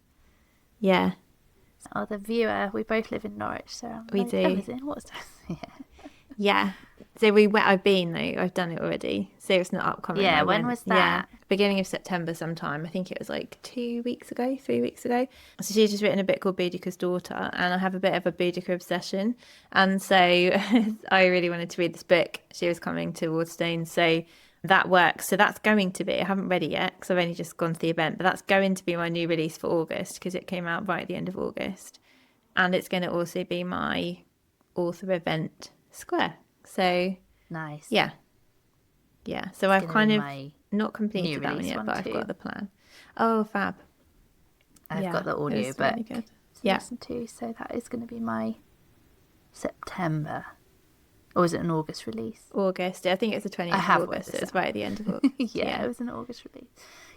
Yeah. Oh, the viewer. We both live in Norwich, so we do. In Waterstones. Yeah. So I've been though. I've done it already. So it's not upcoming. Yeah. When was that? Yeah, beginning of September sometime. I think it was 3 weeks ago. So she's just written a book called Boudicca's Daughter, and I have a bit of a Boudicca obsession. And so I really wanted to read this book. She was coming to Waterstones, so that works. So that's going to be. I haven't read it yet because I've only just gone to the event, but that's going to be my new release for August because it came out right at the end of August, and it's going to also be my author event square. So nice. Yeah. So I've kind of not completed that one yet, but too. I've got the plan. Oh, fab. I've got the audio book really good. to listen to, so that is going to be my September. Or is it an August release? August. I think it's the 20th of August. So it's right at the end of August. Yeah, it was an August release.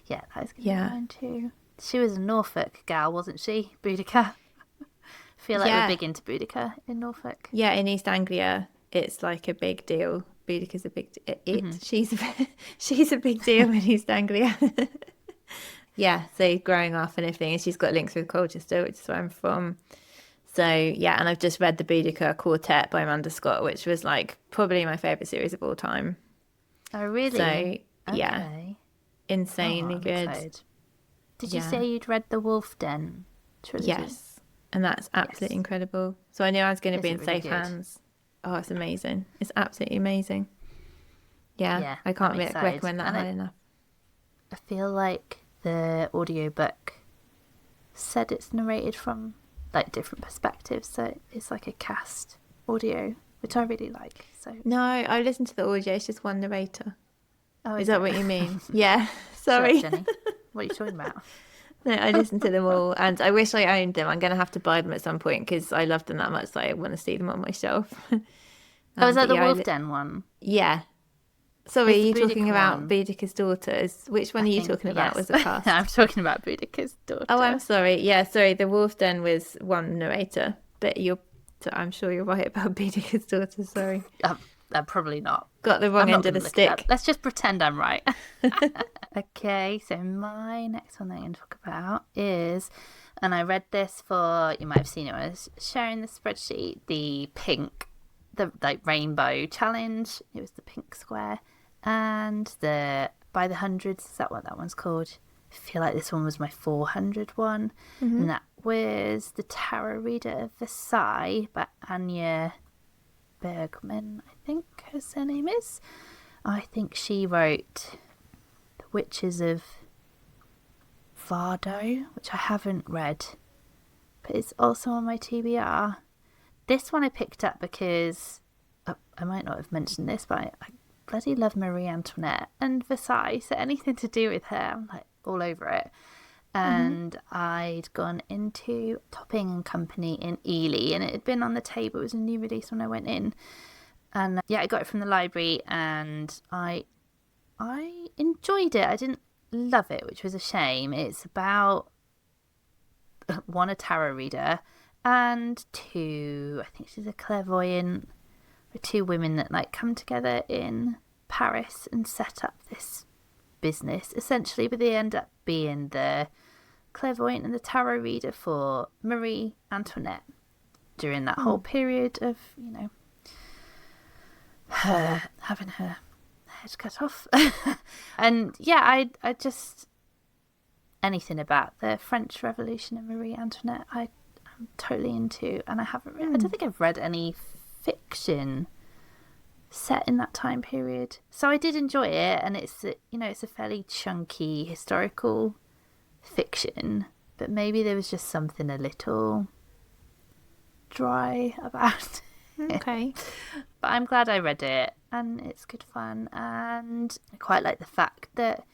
Yeah, that is going to be mine too. She was a Norfolk gal, wasn't she? Boudicca. I feel like we're big into Boudicca in Norfolk. Yeah, in East Anglia, it's a big deal. Boudicca's a big she's a big deal in East Anglia. Yeah, so growing up and everything, and she's got links with Colchester, which is where I'm from. So yeah, and I've just read the Boudicca Quartet by Amanda Scott, which was probably my favourite series of all time. Oh really? So yeah, insanely good. Excited. Did you say you'd read the Wolf Den trilogy? Yes, and that's absolutely incredible. So I knew I was going to be in safe good? Hands. Oh, it's amazing. It's absolutely amazing. Yeah, I can't recommend that high enough. I feel like the audiobook said it's narrated from different perspectives, so it's like a cast audio, which I really like. So no, I listened to the audio. It's just one narrator. Oh, is that what you mean? Yeah. Sorry. Jenny. What are you talking about? No, I listened to them all, and I wish I owned them. I'm going to have to buy them at some point because I love them that much that I want to see them on my shelf. Is that the Wolf Den one? Yeah. Sorry, are It's you the talking Boudicca about one. Boudicca's daughters? Which one are you talking about Yes. was the cast? I'm talking about Boudicca's daughter. Oh, I'm sorry. Yeah, sorry. The Wolf Den was one narrator, but I'm sure you're right about Boudicca's daughters. Sorry. I'm probably not. Got the I'm wrong not end of going the to look it up. stick. Let's just pretend I'm right. Okay, so my next one that I'm going to talk about is, and I read this for, you might have seen it when I was sharing the spreadsheet, the pink, the like rainbow challenge. It was the pink square, and the by the hundreds. Is that what that one's called? I feel like this one was my 400 one, and that was the Tarot Reader of Versailles by Anya Bergman, I think her surname is. I think she wrote The Witches of Vardo, which I haven't read, but it's also on my TBR. This one I picked up because I might not have mentioned this, but I bloody love Marie Antoinette and Versailles, so anything to do with her, I'm like all over it. And I'd gone into Topping and Company in Ely, and it had been on the table. It was a new release when I went in, and I got it from the library, and I enjoyed it. I didn't love it, which was a shame. It's about one, a tarot reader, and two, I think she's a clairvoyant, two women that like come together in Paris and set up this business essentially, but they end up being the clairvoyant and the tarot reader for Marie Antoinette during that whole period of, her having her head cut off. And I just, anything about the French Revolution and Marie Antoinette I'm totally into, and I don't think I've read any fiction set in that time period, so I did enjoy it. And it's it's a fairly chunky historical fiction, but maybe there was just something a little dry about it. Okay. But I'm glad I read it, and it's good fun, and I quite like the fact that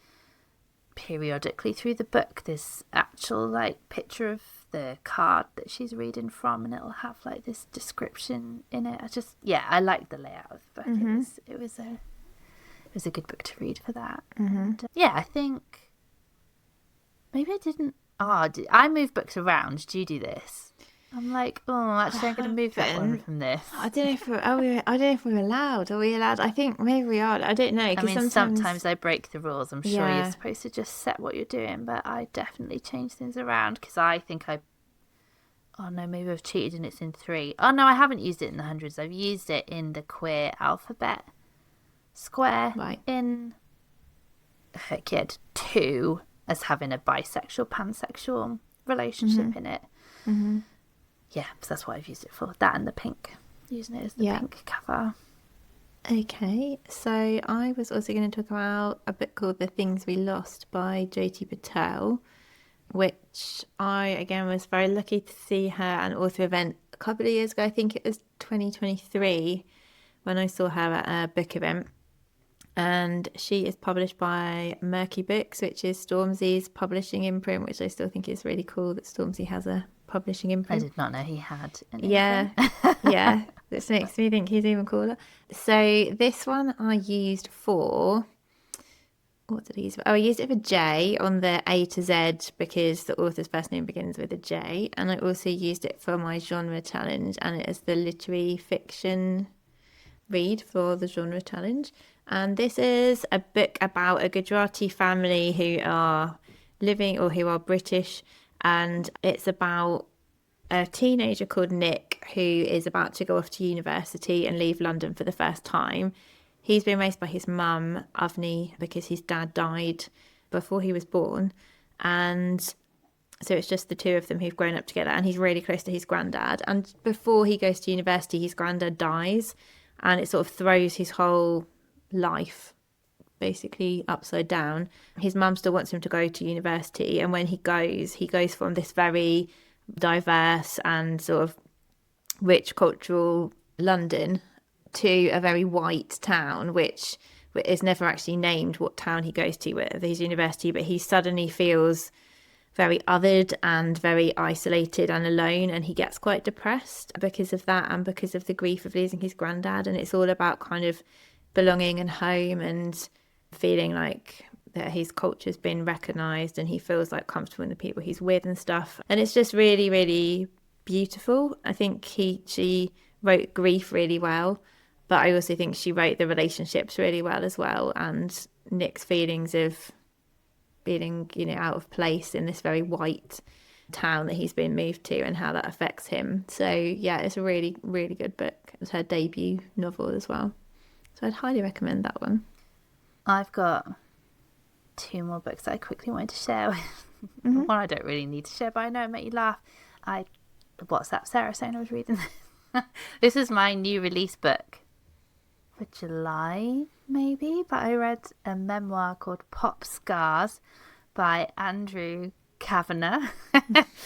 periodically through the book there's actual like picture of the card that she's reading from, and it'll have like this description in it. I like the layout of the book. It was a good book to read for that. And, I think maybe I didn't. I move books around. Do you do this? I'm like, actually, I'm going to move that one from this. I don't know if I don't know if we're allowed. Are we allowed? I think maybe we are. I don't know. I mean, sometimes I break the rules. I'm sure you're supposed to just set what you're doing, but I definitely change things around because I think oh no, maybe I've cheated and it's in 3. Oh no, I haven't used it in the hundreds. I've used it in the queer alphabet square in HRCYED 2 as having a bisexual, pansexual relationship in it. Yeah, so that's what I've used it for. That and the pink. Using it as the pink cover. Okay, so I was also going to talk about a book called The Things We Lost by Jyoti Patel, which I, again, was very lucky to see her at an author event a couple of years ago. I think it was 2023 when I saw her at a book event. And she is published by Murky Books, which is Stormzy's publishing imprint, which I still think is really cool that Stormzy has a publishing imprint. I did not know he had an imprint. Which makes me think he's even cooler. So this one I used for... What did I use for? I used it for J on the A to Z because the author's first name begins with a J. And I also used it for my genre challenge, and it is the literary fiction read for the genre challenge. And this is a book about a Gujarati family who are living, or who are British, and it's about a teenager called Nick who is about to go off to university and leave London for the first time. He's been raised by his mum, Avni, because his dad died before he was born. And so it's just the two of them who've grown up together, and he's really close to his granddad. And before he goes to university, his granddad dies, and it sort of throws his whole life basically upside down. His mum still wants him to go to university, and when he goes from this very diverse and sort of rich cultural London to a very white town, which is never actually named what town he goes to with his university, but he suddenly feels very othered and very isolated and alone, and he gets quite depressed because of that and because of the grief of losing his granddad. And it's all about kind of belonging and home, and feeling like that his culture's been recognised and he feels like comfortable in the people he's with and stuff. And it's just really, really beautiful. I think she wrote grief really well, but I also think she wrote the relationships really well as well, and Nick's feelings of feeling, out of place in this very white town that he's been moved to, and how that affects him. So yeah, it's a really, really good book. It was her debut novel as well, so I'd highly recommend that one. I've got 2 more books that I quickly wanted to share. One I don't really need to share, but I know it made you laugh. I WhatsApp Sarah saying I was reading this. This is my new release book for July, maybe, but I read a memoir called Pop Scars by Andrew Kavanagh,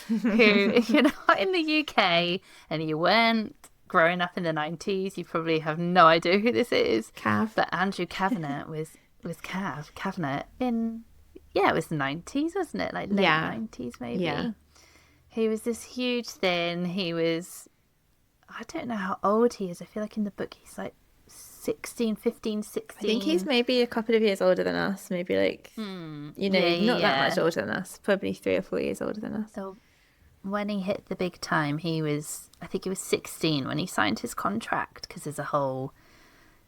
who, if you're not in the UK and you weren't growing up in the 90s, you probably have no idea who this is. But Andrew Kavanagh was Kavanagh in, it was the 90s, wasn't it? Like late 90s maybe. Yeah. He was this huge thing. He was, I don't know how old he is. I feel like in the book he's like 15, 16. I think he's maybe a couple of years older than us. Maybe like, not that much older than us. Probably 3 or 4 years older than us. So when he hit the big time, I think he was 16 when he signed his contract, because there's a whole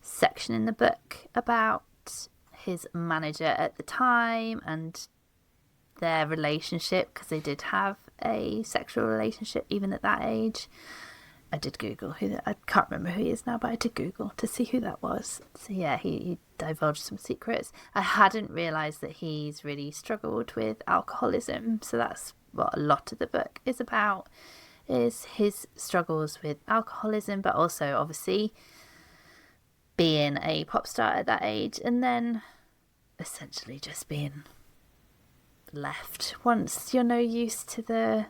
section in the book about his manager at the time and their relationship, because they did have a sexual relationship even at that age. I did Google I can't remember who he is now, but I did Google to see who that was. So yeah, he divulged some secrets. I hadn't realised that he's really struggled with alcoholism, so that's what a lot of the book is about, is his struggles with alcoholism, but also obviously being a pop star at that age, and then essentially just being left once you're no use to the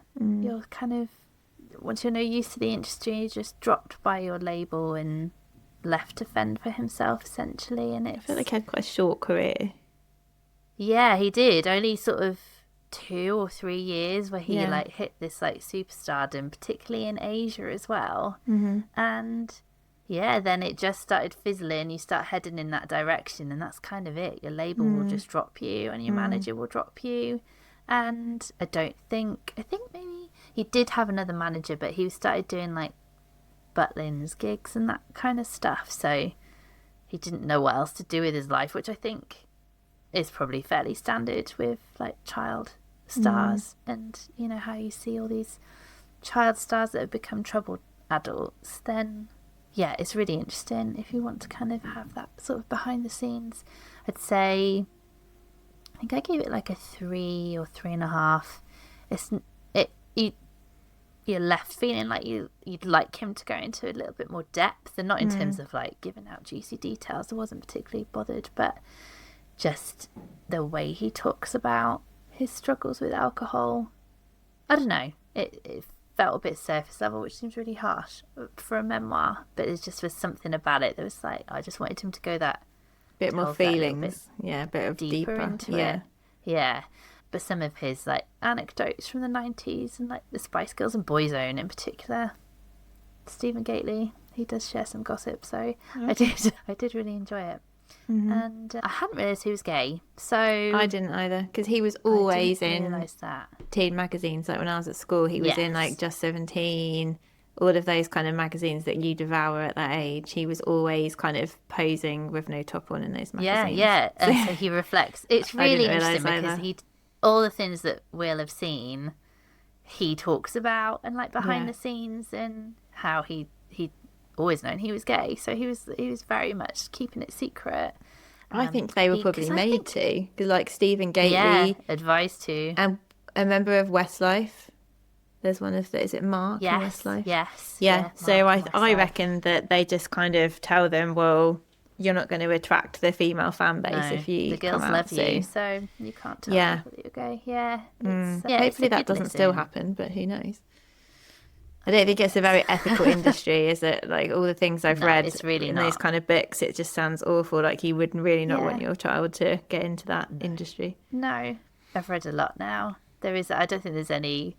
once you're no use to the industry, you're just dropped by your label and left to fend for himself essentially. And I feel like he had quite a short career. Yeah, he did. Only sort of 2 or 3 years where he hit this like superstardom, particularly in Asia as well. And then it just started fizzling. You start heading in that direction, and that's kind of it. Your label will just drop you, and your manager will drop you. And I think maybe he did have another manager, but he started doing like Butlins gigs and that kind of stuff. So he didn't know what else to do with his life, which I think is probably fairly standard with like child stars. And how you see all these child stars that have become troubled adults. Then it's really interesting if you want to kind of have that sort of behind the scenes. I'd say, I think I gave it like a 3 or 3.5. You're left feeling like you'd like him to go into a little bit more depth, and not in terms of like giving out juicy details. I wasn't particularly bothered, but just the way he talks about his struggles with alcohol. I don't know. It felt a bit surface level, which seems really harsh for a memoir, but it just was something about it that was like, I just wanted him to go that bit more feelings, a bit of deeper into it. Yeah. But some of his like anecdotes from the 90s and like the Spice Girls and Boyzone in particular, Stephen Gately, he does share some gossip, so I did really enjoy it. And I hadn't realised he was gay, so I didn't either, because he was always in teen magazines. Like when I was at school, he was in like Just 17, all of those kind of magazines that you devour at that age. He was always kind of posing with no top on in those magazines. And so he reflects. It's really interesting because all the things that we'll have seen, he talks about, and like behind the scenes, and how he always known he was gay, so he was very much keeping it secret. I think they were probably made to, because like Stephen Gately advised to, and a member of Westlife. There's one of the, is it Mark in Westlife? Yeah. So I reckon that they just kind of tell them, well, you're not going to attract the female fan base if you the girls come out love soon. You, so you can't tell people that you're gay. Hopefully that doesn't still happen, but who knows? I don't think it's a very ethical industry, is it? Like all the things I've read it's really in not. Those kind of books, it just sounds awful. Like you would really not want your child to get into that industry. No, I've read a lot now. I don't think there's any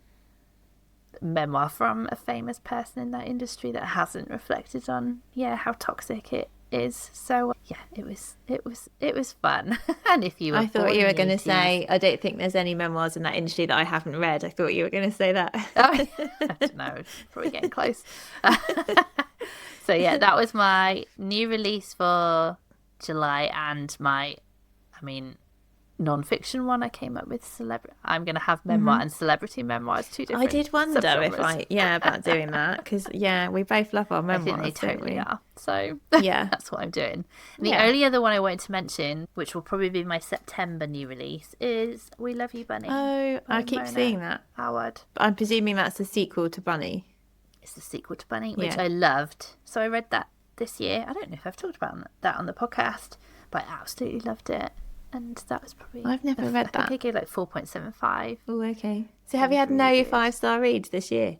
memoir from a famous person in that industry that hasn't reflected on how toxic it is. So yeah, it was fun. And if you were I thought born you in were the going to 80s, say, I don't think there's any memoirs in that industry that I haven't read. I thought you were going to say that. I don't know, probably getting close. So yeah, that was my new release for July, and non-fiction one I came up with. I'm going to have memoir and celebrity memoirs, two different I did wonder subgenres. about doing that, because we both love our I memoirs. think they totally are. So Yeah. that's what I'm doing. And the only other one I wanted to mention, which will probably be my September new release, is We Love You, Bunny. Oh, I by keep Mona seeing that. Awad. I'm presuming that's the sequel to Bunny. It's the sequel to Bunny, which Yeah. I loved. So I read that this year. I don't know if I've talked about that on the podcast, but I absolutely loved it. And that was probably... I've never read that. I think I gave like 4.75. Oh, okay. So have you had no 5-star reads this year?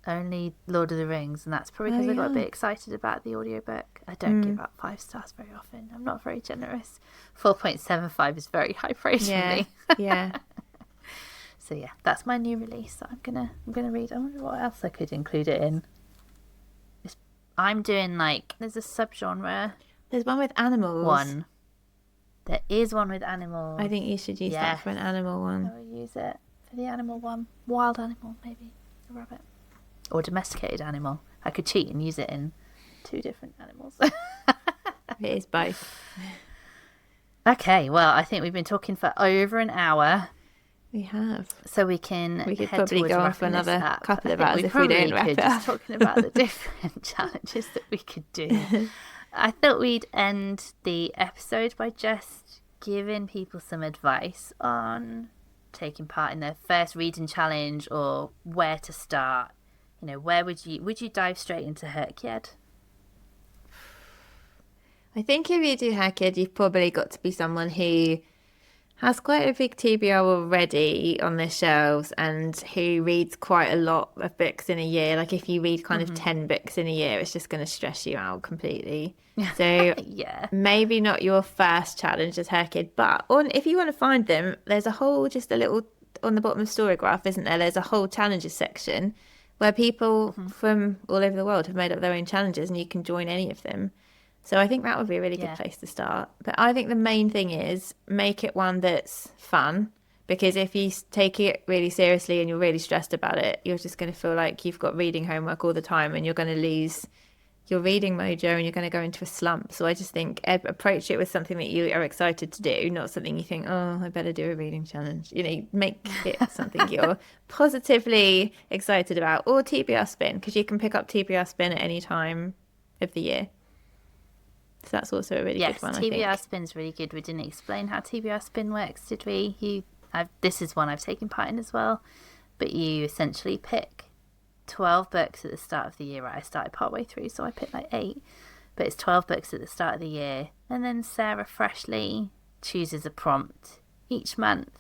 Only Lord of the Rings, and that's probably because I got a bit excited about the audiobook. I don't give out 5 stars very often. I'm not very generous. 4.75 is very high praise for me. Yeah. So yeah, that's my new release that I'm gonna read. I wonder what else I could include it in. I'm doing there's a subgenre. There's one with animals. There is one with animals. I think you should use that for an animal one. I will use it for the animal one. Wild animal, maybe. A rabbit. Or domesticated animal. I could cheat and use it in 2 different animals. It is both. Okay, well, I think we've been talking for over an hour. We have. So we could head probably go on for another couple of hours if we don't wrap it up. Just talking about the different challenges that we could do. I thought we'd end the episode by just giving people some advice on taking part in their first reading challenge, or where to start. Where would you dive straight into HRCYED? I think if you do HRCYED, you've probably got to be someone who has quite a big TBR already on their shelves and who reads quite a lot of books in a year. Like if you read kind of 10 books in a year, it's just going to stress you out completely. So maybe not your first challenge as HRCYED, but if you want to find them, there's a whole, just a little on the bottom of Storygraph, isn't there? There's a whole challenges section where people from all over the world have made up their own challenges, and you can join any of them. So I think that would be a really good place to start. But I think the main thing is make it one that's fun, because if you take it really seriously and you're really stressed about it, you're just going to feel like you've got reading homework all the time, and you're going to lose your reading mojo and you're going to go into a slump. So I just think approach it with something that you are excited to do, not something you think, oh, I better do a reading challenge. Make it something you're positively excited about. Or TBR Spin, because you can pick up TBR Spin at any time of the year. So that's also a really good one, I think. TBR Spin's really good. We didn't explain how TBR Spin works, did we? This is one I've taken part in as well. But you essentially pick 12 books at the start of the year. Right, I started partway through, so I picked 8. But it's 12 books at the start of the year. And then Sarah freshly chooses a prompt each month,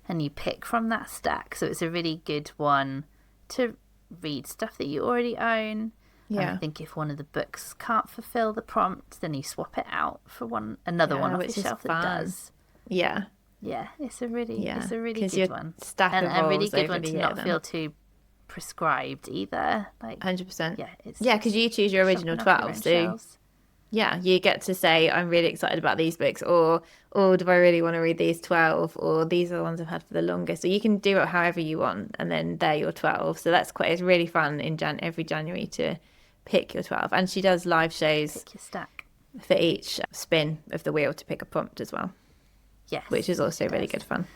and you pick from that stack. So it's a really good one to read stuff that you already own. Yeah. And I think if one of the books can't fulfill the prompt, then you swap it out for another one off the shelf that does. Yeah. Yeah, it's a really good one. Stack and of a really good one to not feel too prescribed either. 100%. Yeah, because you choose your original 12. So you get to say, I'm really excited about these books, or do I really want to read these 12, or these are the ones I've had for the longest. So you can do it however you want, and then they're your 12. So it's really fun in every January to pick your 12. And she does live shows, pick your stack, for each spin of the wheel to pick a prompt as well. Yes, which is also really good fun.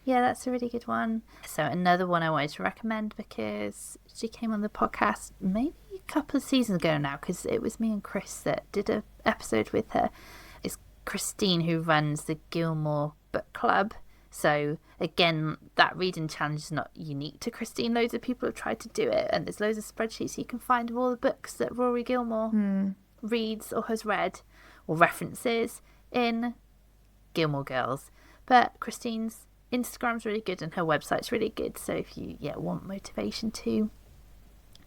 Yeah, that's a really good one. So another one I wanted to recommend, because she came on the podcast maybe a couple of seasons ago now, because it was me and Chris that did an episode with her, is Christine, who runs the Gilmore Book Club. So again, that reading challenge is not unique to Christine. Loads of people have tried to do it, and there's loads of spreadsheets you can find of all the books that Rory Gilmore reads or has read, or references in Gilmore Girls. But Christine's Instagram's really good and her website's really good. So if you want motivation to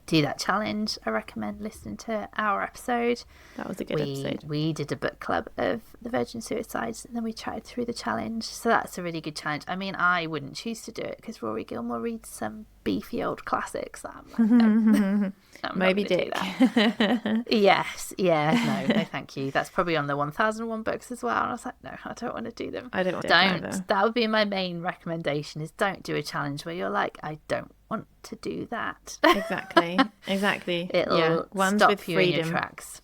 do that challenge, I recommend listening to our episode. That was a good episode. We did a book club of the Virgin Suicides, and then we chatted through the challenge. So that's a really good challenge. I mean, I wouldn't choose to do it because Rory Gilmore reads some beefy old classics that I'm like, no, I'm Moby not gonna do Dick. that. Yes, yeah, no, thank you. That's probably on the 1001 books as well. And I was like, no, I don't want to do them. I don't want to either. That would be my main recommendation, is don't do a challenge where you're like, I don't want to do that. Exactly. It'll Ones stop with you in your freedom. tracks.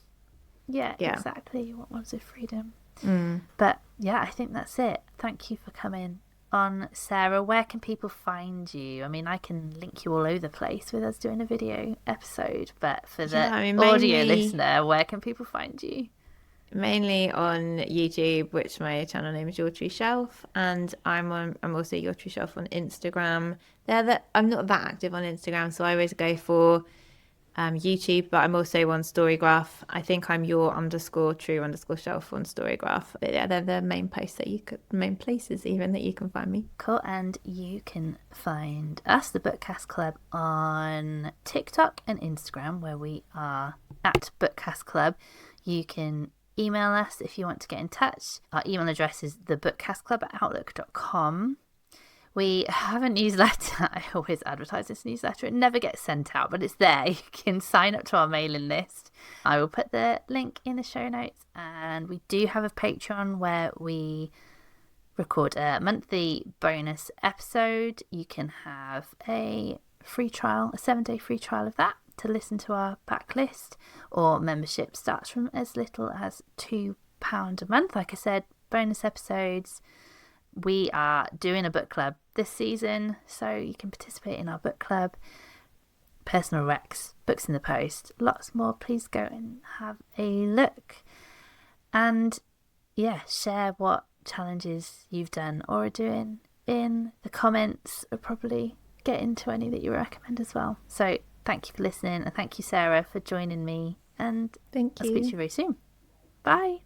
Yeah, exactly. You want ones with freedom. But yeah, I think that's it. Thank you for coming on, Sarah. Where can people find you? I mean, I can link you all over the place with us doing a video episode, but for the audio listener, where can people find you? Mainly on YouTube, which my channel name is Your Tree Shelf, and I'm also Your Tree Shelf on Instagram. I'm not that active on Instagram, so I always go for YouTube, but I'm also on Storygraph. I think I'm your_true_shelf on Storygraph. But yeah, they're the main posts main places even that you can find me. Cool. And you can find us, the Bookcast Club, on TikTok and Instagram, where we are at Bookcast Club. You can email us if you want to get in touch. Our email address is thebookcastclub@outlook.com. We have a newsletter. I always advertise this newsletter. It never gets sent out, but it's there. You can sign up to our mailing list. I will put the link in the show notes. And we do have a Patreon where we record a monthly bonus episode. You can have a free trial, a 7-day free trial of that to listen to our backlist. Or membership starts from as little as £2 a month. Like I said, bonus episodes. We are doing a book club this season, so you can participate in our book club. Personal recs, books in the post, lots more. Please go and have a look. And yeah, share what challenges you've done or are doing in the comments, or probably get into any that you recommend as well. So thank you for listening, and thank you, Sarah, for joining me. And Thank you. I'll speak to you very soon. Bye.